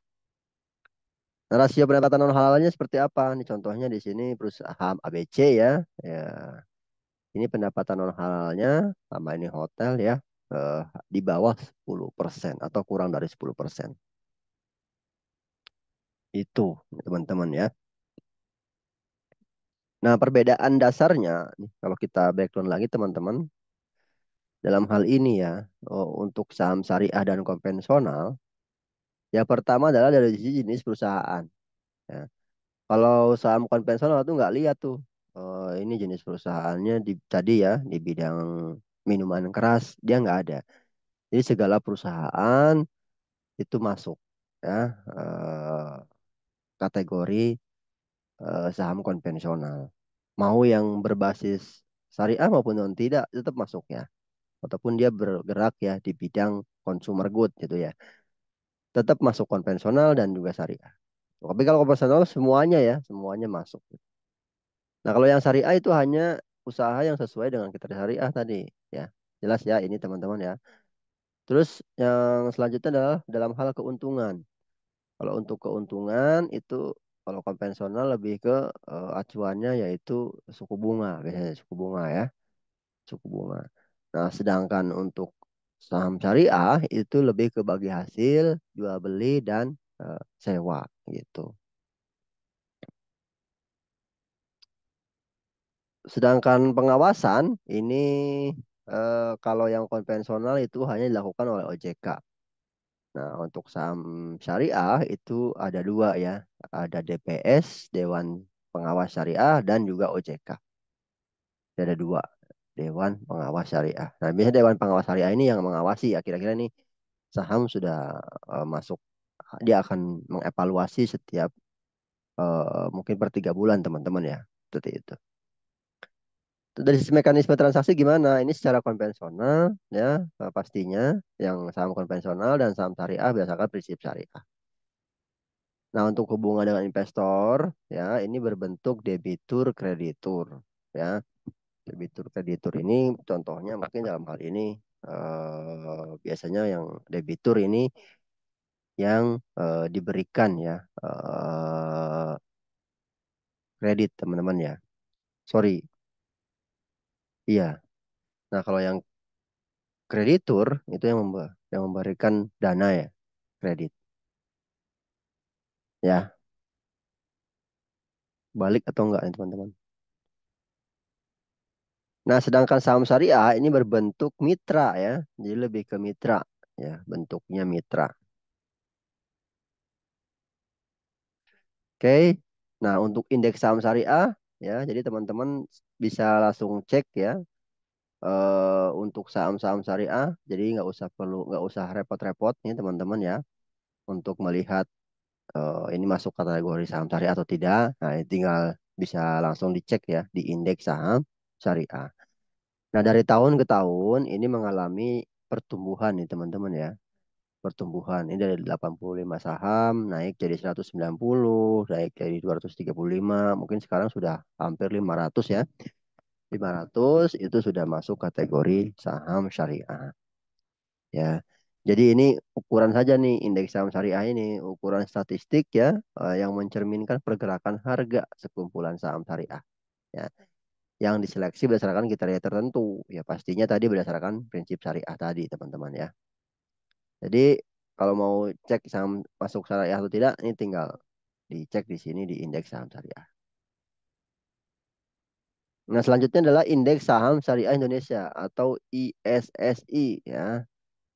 Nah, rasio pendapatan non halalnya seperti apa? Nih contohnya di sini perusahaan ABC ya. Ya, ini pendapatan non halalnya sama ini hotel ya eh, di bawah 10% atau kurang dari 10%. Itu teman-teman ya. Nah, perbedaan dasarnya nih, kalau kita breakdown lagi teman-teman dalam hal ini ya untuk saham syariah dan konvensional, yang pertama adalah dari sisi jenis perusahaan. Ya. Kalau saham konvensional tuh nggak lihat tuh ini jenis perusahaannya di tadi ya di bidang minuman keras dia nggak ada. Jadi segala perusahaan itu masuk ya kategori saham konvensional. Mau yang berbasis syariah maupun non tidak tetap masuk ya. Ataupun dia bergerak ya di bidang consumer good gitu ya. Tetap masuk konvensional dan juga syariah. Tapi kalau konvensional semuanya ya, semuanya masuk. Nah, kalau yang syariah itu hanya usaha yang sesuai dengan kriteria syariah tadi ya. Jelas ya ini teman-teman ya. Terus yang selanjutnya adalah dalam hal keuntungan. Kalau untuk keuntungan itu kalau konvensional lebih ke acuannya yaitu suku bunga, biasanya suku bunga ya, suku bunga. Nah, sedangkan untuk saham syariah itu lebih ke bagi hasil, jual beli dan sewa gitu. Sedangkan pengawasan ini kalau yang konvensional itu hanya dilakukan oleh OJK. Nah, untuk saham syariah itu ada dua ya. Ada DPS, Dewan Pengawas Syariah, dan juga OJK. Ada dua, Dewan Pengawas Syariah. Nah, biasanya Dewan Pengawas Syariah ini yang mengawasi ya, kira-kira nih saham sudah masuk, dia akan mengevaluasi setiap mungkin per 3 bulan teman-teman ya. Seperti itu. Dari sisi mekanisme transaksi gimana? Ini secara konvensional ya pastinya yang saham konvensional dan saham syariah berdasarkan prinsip syariah. Nah, untuk hubungan dengan investor ya ini berbentuk debitur kreditur ya. Debitur kreditur ini contohnya mungkin dalam hal ini biasanya yang debitur ini yang diberikan ya kredit teman-teman ya. Sorry, iya. Nah, kalau yang kreditur itu yang yang memberikan dana ya, kredit. Ya, balik atau enggak nih teman-teman? Nah, sedangkan saham syariah ini berbentuk mitra ya. Jadi lebih ke mitra ya, bentuknya mitra. Oke. Nah, untuk indeks saham syariah ya, jadi teman-teman bisa langsung cek ya untuk saham-saham syariah. Jadi nggak usah repot-repot nih teman-teman ya untuk melihat ini masuk kategori saham syariah atau tidak. Nah, tinggal bisa langsung dicek ya di indeks saham syariah. Nah, dari tahun ke tahun ini mengalami pertumbuhan nih teman-teman ya. Pertumbuhan ini dari 85 saham naik jadi 190, naik jadi 235, mungkin sekarang sudah hampir 500 ya. 500 itu sudah masuk kategori saham syariah ya. Jadi ini ukuran saja nih indeks saham syariah ini ukuran statistik ya yang mencerminkan pergerakan harga sekumpulan saham syariah ya. Yang diseleksi berdasarkan kriteria tertentu ya pastinya tadi berdasarkan prinsip syariah tadi teman-teman ya. Jadi kalau mau cek saham masuk syariah atau tidak ini tinggal dicek di sini di indeks saham syariah. Nah, selanjutnya adalah indeks saham syariah Indonesia atau ISSI ya.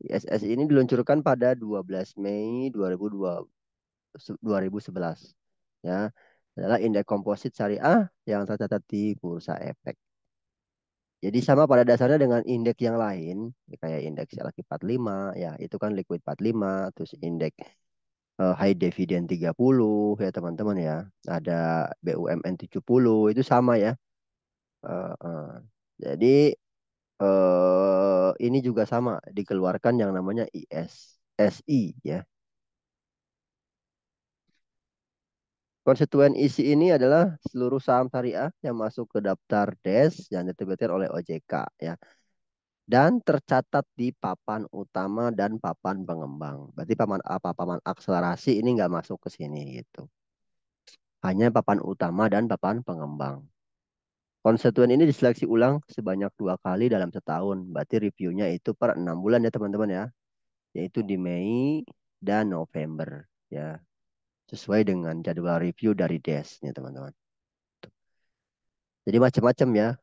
ISSI ini diluncurkan pada 12 Mei 2011 ya. Adalah indeks komposit syariah yang tercatat di Bursa Efek. Jadi sama pada dasarnya dengan indeks yang lain, kayak indeks LQ 45 ya, itu kan liquid 45, terus indeks high dividend 30 ya teman-teman ya. Ada BUMN 70 itu sama ya. Eh, eh. Jadi ini juga sama dikeluarkan yang namanya ISSI ya. Konstituen isi ini adalah seluruh saham syariah yang masuk ke daftar DES yang diterbitkan oleh OJK ya. Dan tercatat di papan utama dan papan pengembang. Berarti papan apa? Papan akselerasi ini nggak masuk ke sini gitu. Hanya papan utama dan papan pengembang. Konstituen ini diseleksi ulang sebanyak 2 kali dalam setahun. Berarti reviewnya itu per 6 bulan ya teman-teman ya. Yaitu di Mei dan November ya. Sesuai dengan jadwal review dari DES nih teman-teman. Jadi macam-macam ya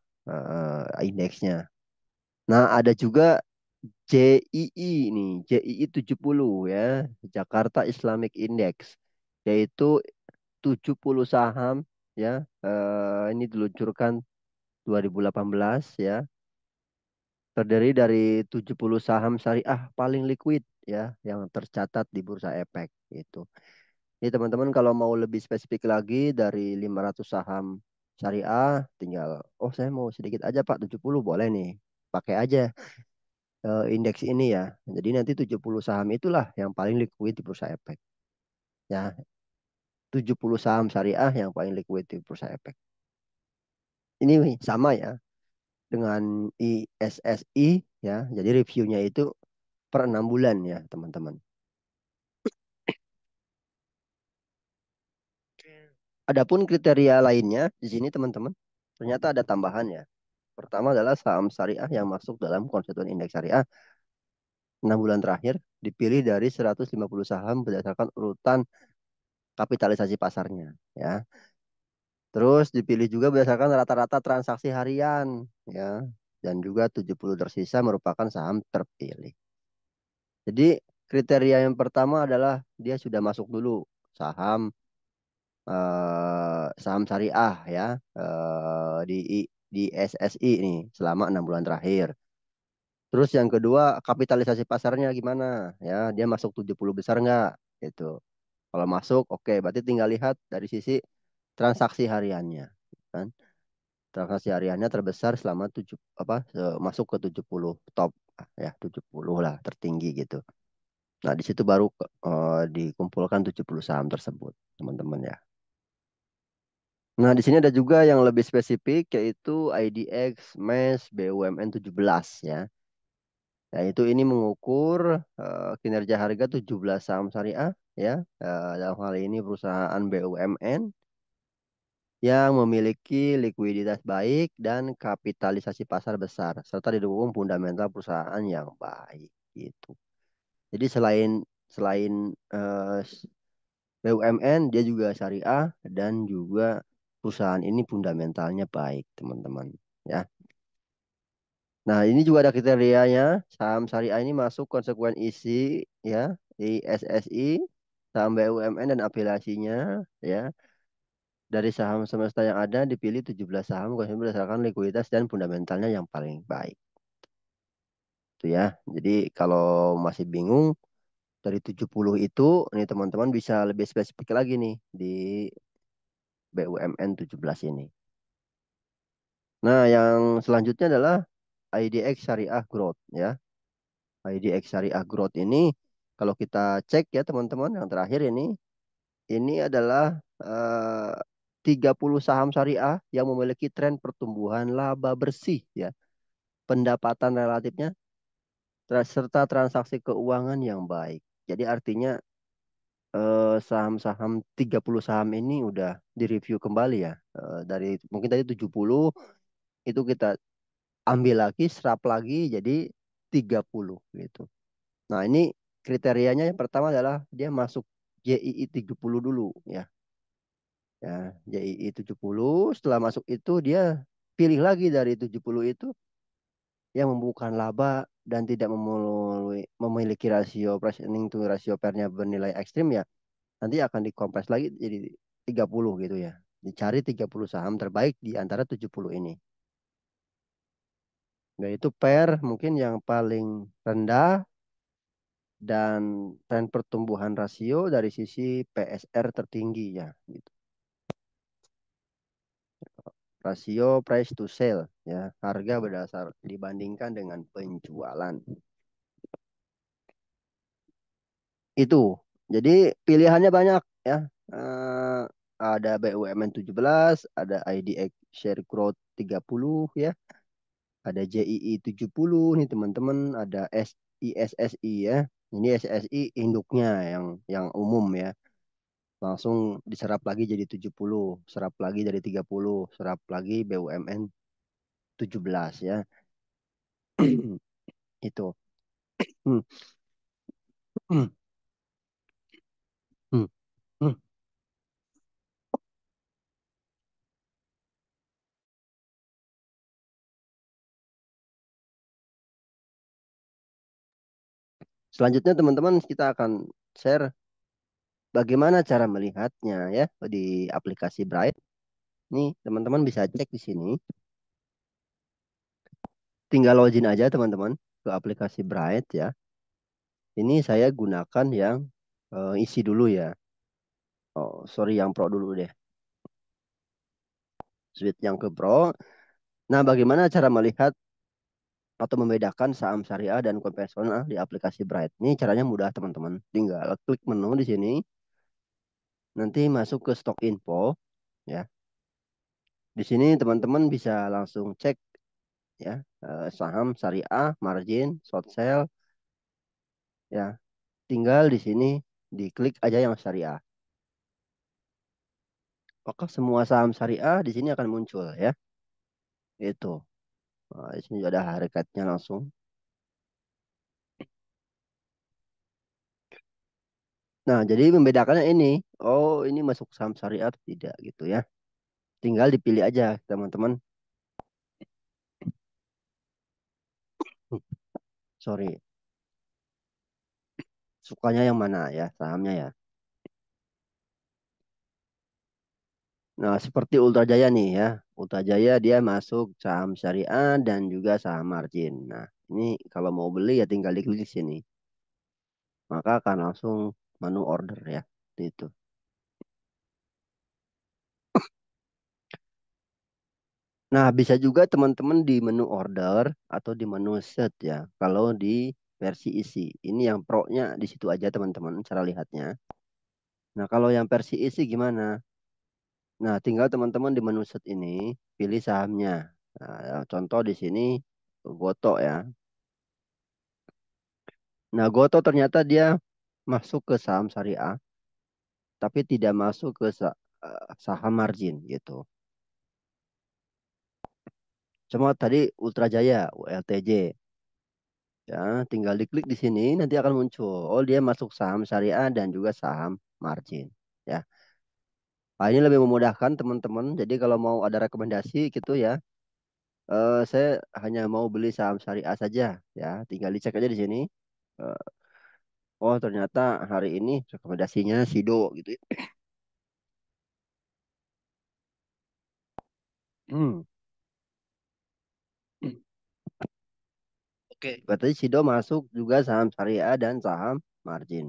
indeksnya. Nah ada juga JII nih, JII 70 ya, Jakarta Islamic Index. Yaitu 70 saham ya. Ini diluncurkan 2018 ya. Terdiri dari 70 saham syariah paling liquid ya yang tercatat di Bursa Efek itu. Jadi teman-teman kalau mau lebih spesifik lagi dari 500 saham syariah tinggal oh saya mau sedikit aja Pak 70 boleh nih. Pakai aja indeks ini ya. Jadi nanti 70 saham itulah yang paling liquid di Bursa Efek. Ya, 70 saham syariah yang paling liquid di Bursa Efek. Ini sama ya dengan ISSI ya. Jadi reviewnya itu per 6 bulan ya, teman-teman. Adapun kriteria lainnya di sini, teman-teman, ternyata ada tambahan ya. Pertama adalah saham syariah yang masuk dalam konstituen indeks syariah 6 bulan terakhir dipilih dari 150 saham berdasarkan urutan kapitalisasi pasarnya ya. Terus dipilih juga berdasarkan rata-rata transaksi harian ya. Dan juga 70 tersisa merupakan saham terpilih. Jadi kriteria yang pertama adalah dia sudah masuk dulu saham saham syariah ya di SSI nih selama 6 bulan terakhir. Terus yang kedua kapitalisasi pasarnya gimana ya dia masuk 70 besar nggak gitu. Kalau masuk oke berarti tinggal lihat dari sisi transaksi hariannya kan. Transaksi hariannya terbesar selama masuk ke 70 top ya 70 lah tertinggi gitu. Nah, di situ baru dikumpulkan 70 saham tersebut, teman-teman ya. Nah, di sini ada juga yang lebih spesifik yaitu IDX MES BUMN 17 ya. Yaitu ini mengukur kinerja harga 17 saham syariah ya. Dalam hal ini perusahaan BUMN yang memiliki likuiditas baik dan kapitalisasi pasar besar serta didukung fundamental perusahaan yang baik gitu. Jadi selain selain BUMN dia juga syariah dan juga perusahaan ini fundamentalnya baik, teman-teman. Ya. Nah, ini juga ada kriterianya. Saham syariah ini masuk konsekuen isi ya di SSI, saham BUMN dan afiliasinya ya. Dari saham semesta yang ada dipilih 17 saham berdasarkan likuiditas dan fundamentalnya yang paling baik. Itu ya. Jadi kalau masih bingung dari 70 itu, ini teman-teman bisa lebih spesifik lagi nih di BUMN 17 ini. Nah, yang selanjutnya adalah IDX Syariah Growth ya. IDX Syariah Growth ini kalau kita cek ya teman-teman yang terakhir ini adalah 30 saham syariah yang memiliki tren pertumbuhan laba bersih ya, pendapatan relatifnya serta transaksi keuangan yang baik. Jadi artinya saham-saham 30 saham ini udah direview kembali ya. Dari mungkin tadi 70 itu kita ambil lagi, serap lagi jadi 30 gitu. Nah, ini kriterianya yang pertama adalah dia masuk JII 70 dulu ya. Ya, JII 70 setelah masuk itu dia pilih lagi dari 70 itu yang membukukan laba dan tidak memiliki rasio price earning to ratio pairnya bernilai ekstrim ya. Nanti akan dikompres lagi jadi 30 gitu ya. Dicari 30 saham terbaik di antara 70 ini. Yaitu pair mungkin yang paling rendah dan tren pertumbuhan rasio dari sisi PSR tertinggi ya gitu. Rasio price to sale ya, harga berdasar dibandingkan dengan penjualan. Itu. Jadi pilihannya banyak ya. Eh, ada BUMN 17, ada IDX Share Growth 30 ya, ada JII 70 nih teman-teman, ada ISSI ya. Ini SSI induknya yang umum ya. Langsung diserap lagi jadi 70, serap lagi dari 30, serap lagi BUMN 17 ya. Itu. Hmm, hmm, hmm, hmm. Selanjutnya teman-teman kita akan share bagaimana cara melihatnya ya di aplikasi Bright. Nih teman-teman bisa cek di sini. Tinggal login aja teman-teman ke aplikasi Bright ya. Ini saya gunakan yang isi dulu ya. Oh, sorry yang Pro dulu deh. Switch yang ke Pro. Nah, bagaimana cara melihat atau membedakan saham syariah dan konvensional di aplikasi Bright? Ini caranya mudah teman-teman. Tinggal klik menu di sini. Nanti masuk ke Stock Info ya. Di sini teman-teman bisa langsung cek ya saham syariah, margin, short sale ya. Tinggal di sini diklik aja yang syariah. Maka semua saham syariah di sini akan muncul ya. Itu. Nah, di sini juga ada harganya langsung. Nah, jadi membedakannya ini. Oh, ini masuk saham syariah atau tidak gitu ya. Tinggal dipilih aja teman-teman. Sorry, sukanya yang mana ya sahamnya ya. Nah, seperti Ultra Jaya nih ya. Ultra Jaya dia masuk saham syariah dan juga saham margin. Nah, ini kalau mau beli ya tinggal diklik di sini. Maka akan langsung menu order ya. Itu. Nah, bisa juga teman-teman di menu order atau di menu set ya. Kalau di versi isi. Ini yang pro-nya di situ aja teman-teman cara lihatnya. Nah, kalau yang versi isi gimana? Nah, tinggal teman-teman di menu set ini pilih sahamnya. Nah, ya, contoh di sini Goto ya. Nah, Goto ternyata dia masuk ke saham syariah, tapi tidak masuk ke saham margin gitu. Cuma tadi Ultra Jaya, ULTJ. Ya, tinggal diklik di sini nanti akan muncul. Oh, dia masuk saham syariah dan juga saham margin. Ya, ini lebih memudahkan teman-teman. Jadi kalau mau ada rekomendasi gitu ya, Saya hanya mau beli saham syariah saja, ya. Tinggal dicek aja di sini. Eh, oh, ternyata hari ini rekomendasinya Sido gitu ya. Hmm. Oke. Berarti Sido masuk juga saham syariah dan saham margin.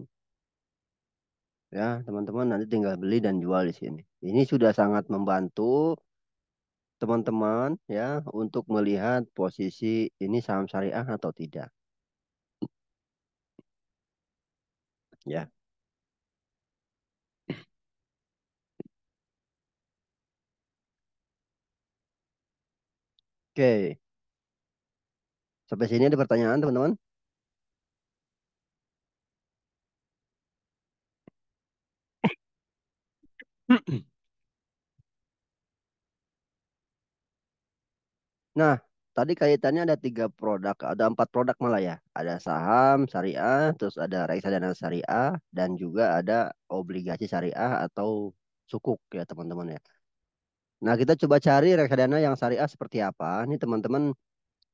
Ya, teman-teman nanti tinggal beli dan jual di sini. Ini sudah sangat membantu teman-teman ya untuk melihat posisi ini saham syariah atau tidak. Ya. Oke. Sampai sini ada pertanyaan, teman-teman? Nah, tadi kaitannya ada tiga produk, ada empat produk malah ya. Ada saham syariah, terus ada reksadana syariah, dan juga ada obligasi syariah atau sukuk ya teman-teman ya. Nah, kita coba cari reksadana yang syariah seperti apa. Ini teman-teman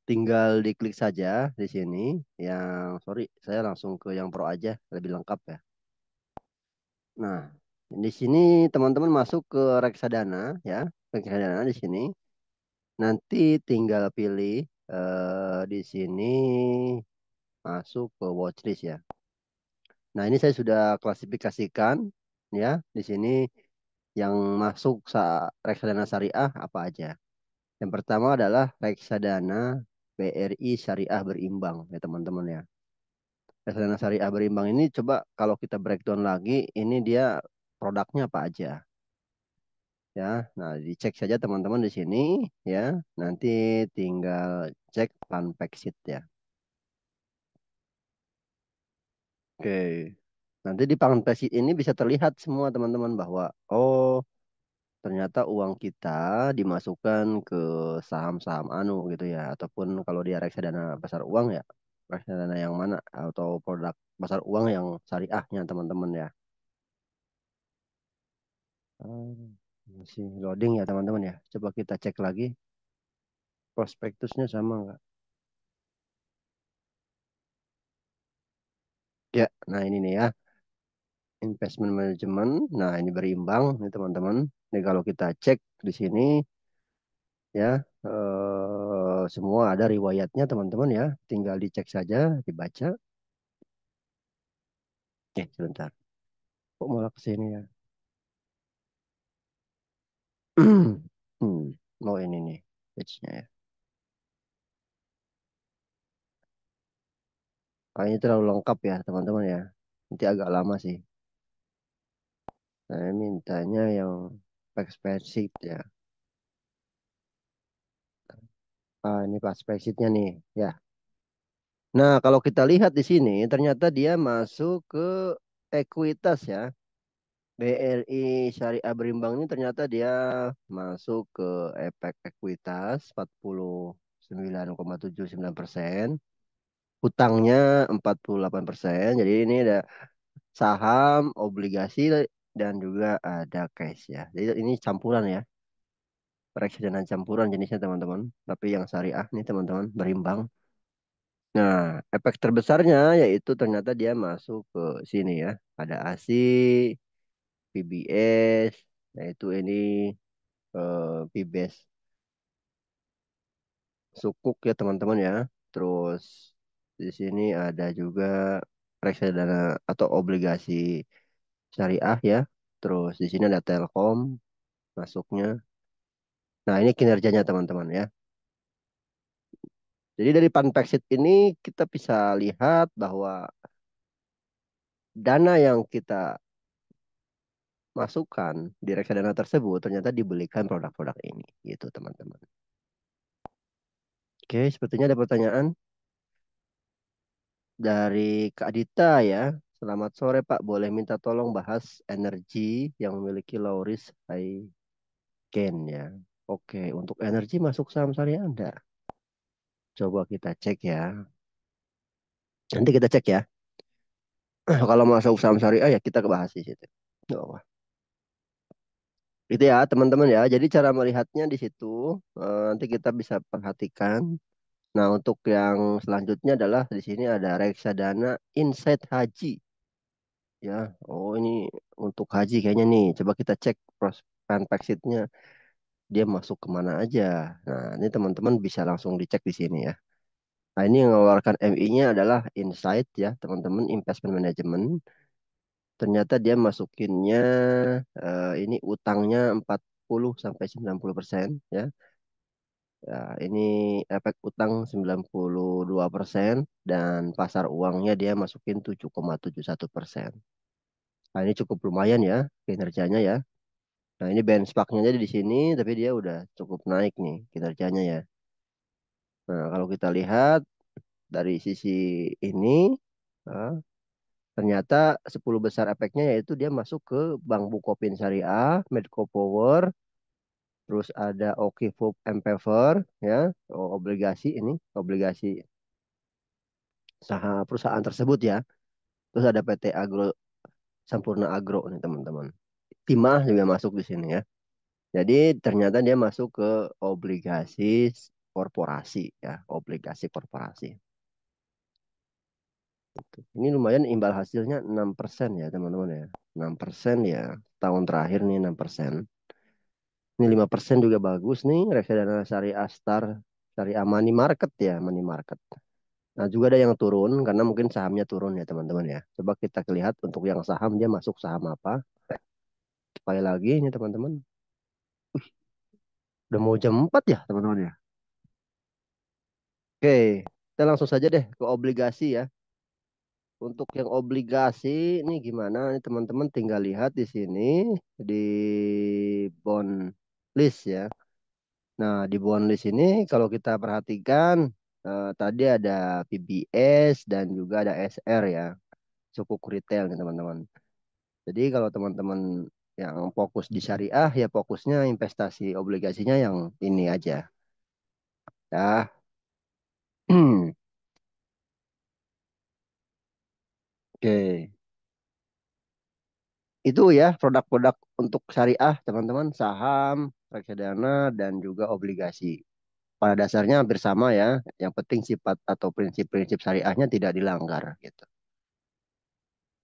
tinggal diklik saja di sini. Yang, sorry, saya langsung ke yang pro aja, lebih lengkap ya. Nah, di sini teman-teman masuk ke reksadana ya. Reksadana di sini. Nanti tinggal pilih di sini masuk ke watchlist ya. Nah, ini saya sudah klasifikasikan ya di sini yang masuk reksadana syariah apa aja. Yang pertama adalah reksadana BRI Syariah Berimbang ya teman-teman ya. Reksadana Syariah Berimbang ini coba kalau kita breakdown lagi, ini dia produknya apa aja ya. Nah, dicek saja teman-teman di sini ya. Nanti tinggal cek Funpack Sheet ya. Oke. Nanti di pangkas ini bisa terlihat semua teman-teman bahwa oh ternyata uang kita dimasukkan ke saham-saham anu gitu ya ataupun kalau dia reksadana pasar uang ya reksadana yang mana atau produk pasar uang yang syariahnya teman-teman ya. Oh, masih loading ya teman-teman ya. Coba kita cek lagi prospektusnya sama nggak? Ya, nah ini nih ya investment management. Nah ini berimbang nih teman-teman. Nih kalau kita cek di sini ya semua ada riwayatnya teman-teman ya tinggal dicek saja dibaca. Oke sebentar kok malah ke sini ya. hmm. Oh ini nih page-nya ya kayaknya terlalu lengkap ya teman-teman ya nanti agak lama sih saya mintanya yang spesifik ya. Ini pas spesifiknya nih ya. Nah kalau kita lihat di sini ternyata dia masuk ke ekuitas ya. BRI Syariah Berimbang ini ternyata dia masuk ke efek ekuitas 49,79%. Hutangnya 48%. Jadi ini ada saham, obligasi, dan juga ada cash ya. Jadi ini campuran ya. Reksadana campuran jenisnya teman-teman. Tapi yang syariah nih teman-teman berimbang. Nah, efek terbesarnya yaitu ternyata dia masuk ke sini ya. Ada ASI, PBS, yaitu ini PBS sukuk ya teman-teman ya. Terus di sini ada juga reksadana atau obligasi syariah ya. Terus di sini ada Telkom masuknya. Nah, ini kinerjanya teman-teman ya. Jadi dari Panpeksit ini kita bisa lihat bahwa dana yang kita masukkan di reksadana tersebut ternyata dibelikan produk-produk ini gitu teman-teman. Oke, sepertinya ada pertanyaan dari Kak Dita ya. Selamat sore Pak, boleh minta tolong bahas energi yang memiliki low risk high gain ya. Oke, untuk energi masuk saham syariah Anda. Coba kita cek ya. Nanti kita cek ya. Kalau masuk saham syariah ya kita bahas di situ. Nggak apa. Itu ya teman-teman ya. Jadi cara melihatnya di situ nanti kita bisa perhatikan. Nah, untuk yang selanjutnya adalah di sini ada reksadana Insight Haji ya. Oh, ini untuk haji kayaknya nih. Coba kita cek prospek sheet-nya dia masuk kemana aja. Nah, ini teman-teman bisa langsung dicek di sini ya. Nah, ini yang mengeluarkan MI-nya adalah Insight ya, teman-teman Investment Management. Ternyata dia masukinnya ini utangnya 40 sampai 90% ya. Ya, ini efek utang 92% dan pasar uangnya dia masukin 7,71%. Nah, ini cukup lumayan ya kinerjanya ya. Nah, ini benchmarknya jadi di sini tapi dia udah cukup naik nih kinerjanya ya. Nah, kalau kita lihat dari sisi ini eh, ternyata 10 besar efeknya yaitu dia masuk ke Bank Bukopin Syariah, Medco Power, terus ada Okifup Empever ya, obligasi ini, obligasi saham perusahaan tersebut ya. Terus ada PT Agro Sampurna Agro nih teman-teman. Timah juga masuk di sini ya. Jadi ternyata dia masuk ke obligasi korporasi ya, obligasi korporasi. Ini lumayan imbal hasilnya 6% ya teman-teman ya. 6% ya tahun terakhir nih 6%. Ini 5% juga bagus nih reksadana syariah Star, syariah money market ya, money market. Nah, juga ada yang turun karena mungkin sahamnya turun ya teman-teman ya. Coba kita lihat untuk yang saham dia masuk saham apa. Sekali lagi ini teman-teman. Udah mau jam 4 ya teman-teman ya. Oke, kita langsung saja deh ke obligasi ya. Untuk yang obligasi ini gimana? Ini teman-teman tinggal lihat di sini di bond list ya. Nah, di bond list ini kalau kita perhatikan tadi ada PBS dan juga ada SR ya. Sukuk retail nih teman-teman. Jadi kalau teman-teman yang fokus di syariah ya fokusnya investasi obligasinya yang ini aja. Ya. Oke. Itu ya produk-produk untuk syariah, teman-teman, saham, reksadana, dan juga obligasi. Pada dasarnya hampir sama ya. Yang penting sifat atau prinsip-prinsip syariahnya tidak dilanggar gitu.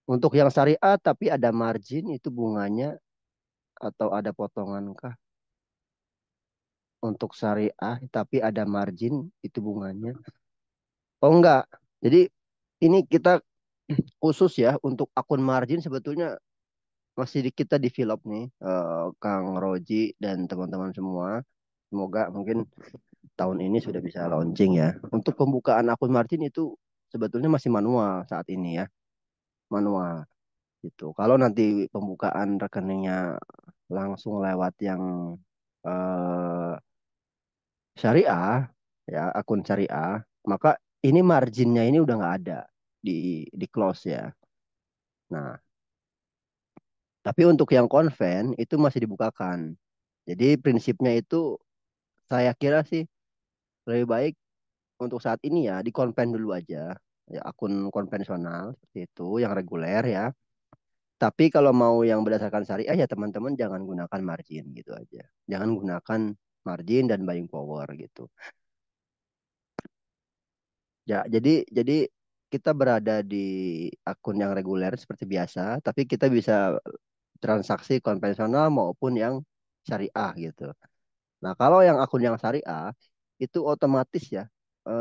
Untuk yang syariah tapi ada margin itu bunganya atau ada potongan kah? Untuk syariah tapi ada margin itu bunganya. Oh enggak. Jadi ini kita khusus ya untuk akun margin sebetulnya masih kita develop nih Kang Roji dan teman-teman semua. Semoga mungkin tahun ini sudah bisa launching ya. Untuk pembukaan akun margin itu sebetulnya masih manual saat ini ya, manual gitu. Kalau nanti pembukaan rekeningnya langsung lewat yang eh, syariah ya, akun syariah, maka ini marginnya ini udah nggak ada di close ya. Nah, tapi untuk yang konven itu masih dibukakan. Jadi prinsipnya itu saya kira sih lebih baik untuk saat ini ya di konven dulu aja. Ya, akun konvensional seperti itu yang reguler ya. Tapi kalau mau yang berdasarkan syariah ya teman-teman jangan gunakan margin gitu aja. Jangan gunakan margin dan buying power gitu. Ya, jadi kita berada di akun yang reguler seperti biasa, tapi kita bisa transaksi konvensional maupun yang syariah gitu. Nah, kalau yang akun yang syariah itu otomatis ya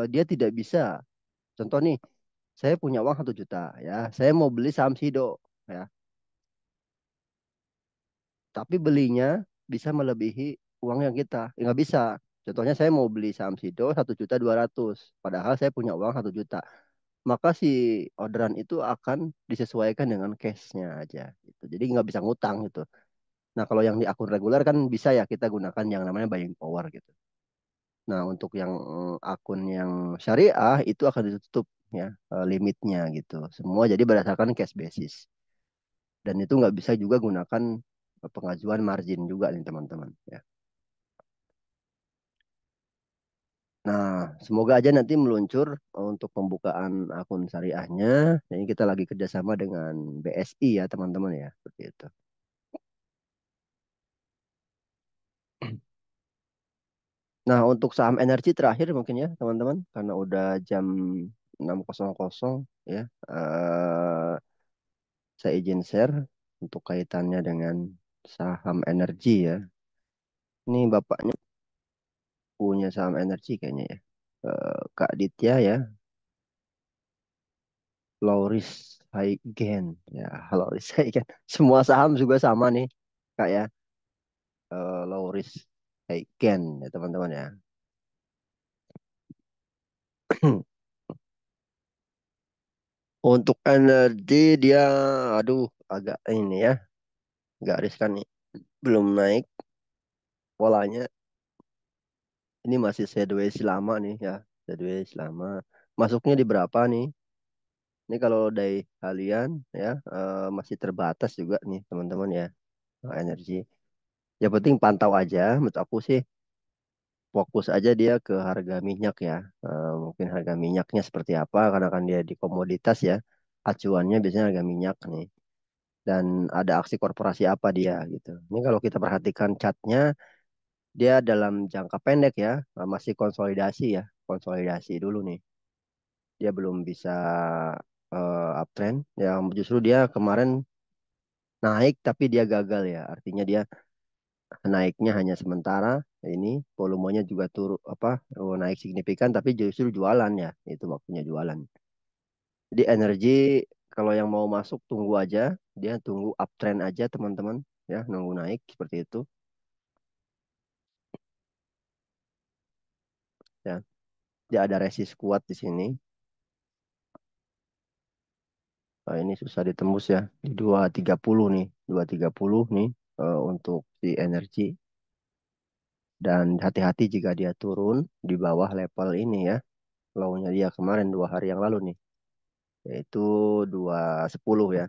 dia tidak bisa. Contoh nih, saya punya uang 1 juta ya, saya mau beli saham Sido ya, tapi belinya bisa melebihi uang yang kita. Ya, nggak bisa. Contohnya saya mau beli saham Sido 1,2 juta, padahal saya punya uang 1 juta. Maka si orderan itu akan disesuaikan dengan cashnya aja. Gitu. Jadi nggak bisa ngutang gitu. Nah, kalau yang di akun reguler kan bisa ya kita gunakan yang namanya buying power gitu. Nah, untuk yang akun yang syariah itu akan ditutup ya limitnya gitu. Semua jadi berdasarkan cash basis. Dan itu nggak bisa juga gunakan pengajuan margin juga nih teman-teman. Ya. Nah, semoga aja nanti meluncur untuk pembukaan akun syariahnya. Ini kita lagi kerjasama dengan BSI ya teman-teman ya. Seperti itu. Nah, untuk saham energi terakhir mungkin ya, teman-teman, karena udah jam 6.00 ya. eh saya izin share untuk kaitannya dengan saham energi ya. Ini bapaknya punya saham energi kayaknya ya. Kak Ditya ya, Lauris Haigen ya, Lauris Haigen. Semua saham juga sama nih, Kak ya. Lauris Haigen ya teman-teman ya. Untuk energi dia, aduh, agak ini ya, agak riskan nih. Belum naik polanya. Ini masih sideways lama nih ya, sideways lama. Masuknya di berapa nih? Ini kalau dari kalian ya, masih terbatas juga nih teman-teman ya, energi. Yang penting pantau aja. Menurut aku sih fokus aja dia ke harga minyak ya. Mungkin harga minyaknya seperti apa, karena kan dia di komoditas ya. Acuannya biasanya harga minyak nih. Dan ada aksi korporasi apa dia gitu. Ini kalau kita perhatikan chartnya, dia dalam jangka pendek ya, masih konsolidasi ya. Konsolidasi dulu nih. Dia belum bisa uptrend. Yang justru dia kemarin naik tapi dia gagal ya. Artinya dia naiknya hanya sementara. Ini volumenya juga turun apa, naik signifikan tapi justru jualan ya. Itu waktunya jualan. Jadi energi kalau yang mau masuk tunggu aja, dia tunggu uptrend aja teman-teman ya, nunggu naik seperti itu ya. Dia ada resist kuat di sini. Nah, ini susah ditembus ya. Di 230 nih, 230 nih untuk si energi. Dan hati-hati jika dia turun di bawah level ini ya. Low-nya dia kemarin 2 hari yang lalu nih, yaitu 210 ya.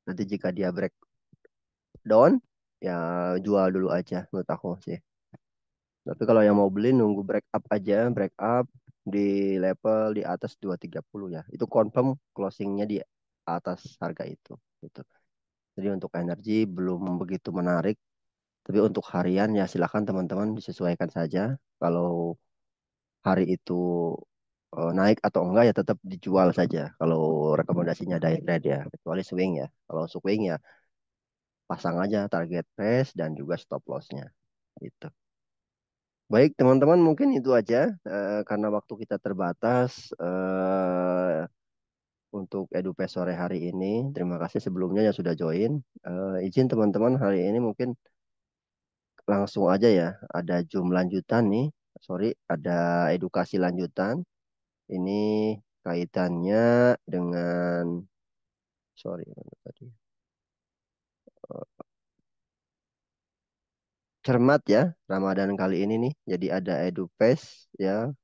Nanti jika dia breakdown, ya jual dulu aja menurut aku sih. Tapi kalau yang mau beli nunggu break up aja, break up di level di atas 230 ya. Itu confirm closingnya di atas harga itu. Gitu. Jadi untuk energi belum begitu menarik. Tapi untuk harian ya silakan teman-teman disesuaikan saja. Kalau hari itu naik atau enggak ya tetap dijual saja. Kalau rekomendasinya day trade ya, kecuali swing ya. Kalau swing ya pasang aja target price dan juga stop lossnya. Gitu. Baik teman-teman mungkin itu aja karena waktu kita terbatas untuk EduPay sore hari ini. Terima kasih sebelumnya yang sudah join. Izin teman-teman hari ini mungkin langsung aja ya. Ada Zoom lanjutan nih. Sorry, ada edukasi lanjutan. Ini kaitannya dengan, sorry, mana tadi? Cermat ya, Ramadan kali ini nih. Jadi ada EduPes ya,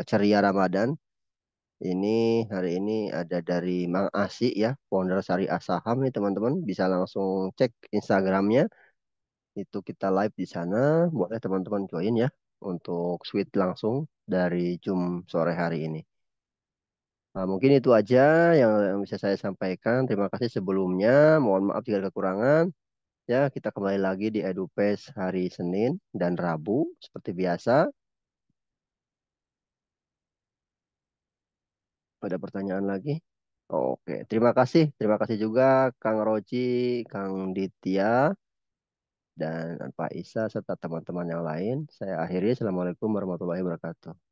ceria Ramadan. Ini hari ini ada dari Mang Asi ya, founder Syariah Saham nih teman-teman. Bisa langsung cek Instagramnya. Itu kita live di sana. Boleh teman-teman join ya untuk suite langsung dari Zoom sore hari ini. Nah, mungkin itu aja yang bisa saya sampaikan. Terima kasih sebelumnya. Mohon maaf jika ada kekurangan. Ya, kita kembali lagi di EduPes hari Senin dan Rabu seperti biasa. Ada pertanyaan lagi? Oke, terima kasih. Terima kasih juga Kang Roji, Kang Ditya, dan Pak Isa serta teman-teman yang lain. Saya akhiri. Assalamualaikum warahmatullahi wabarakatuh.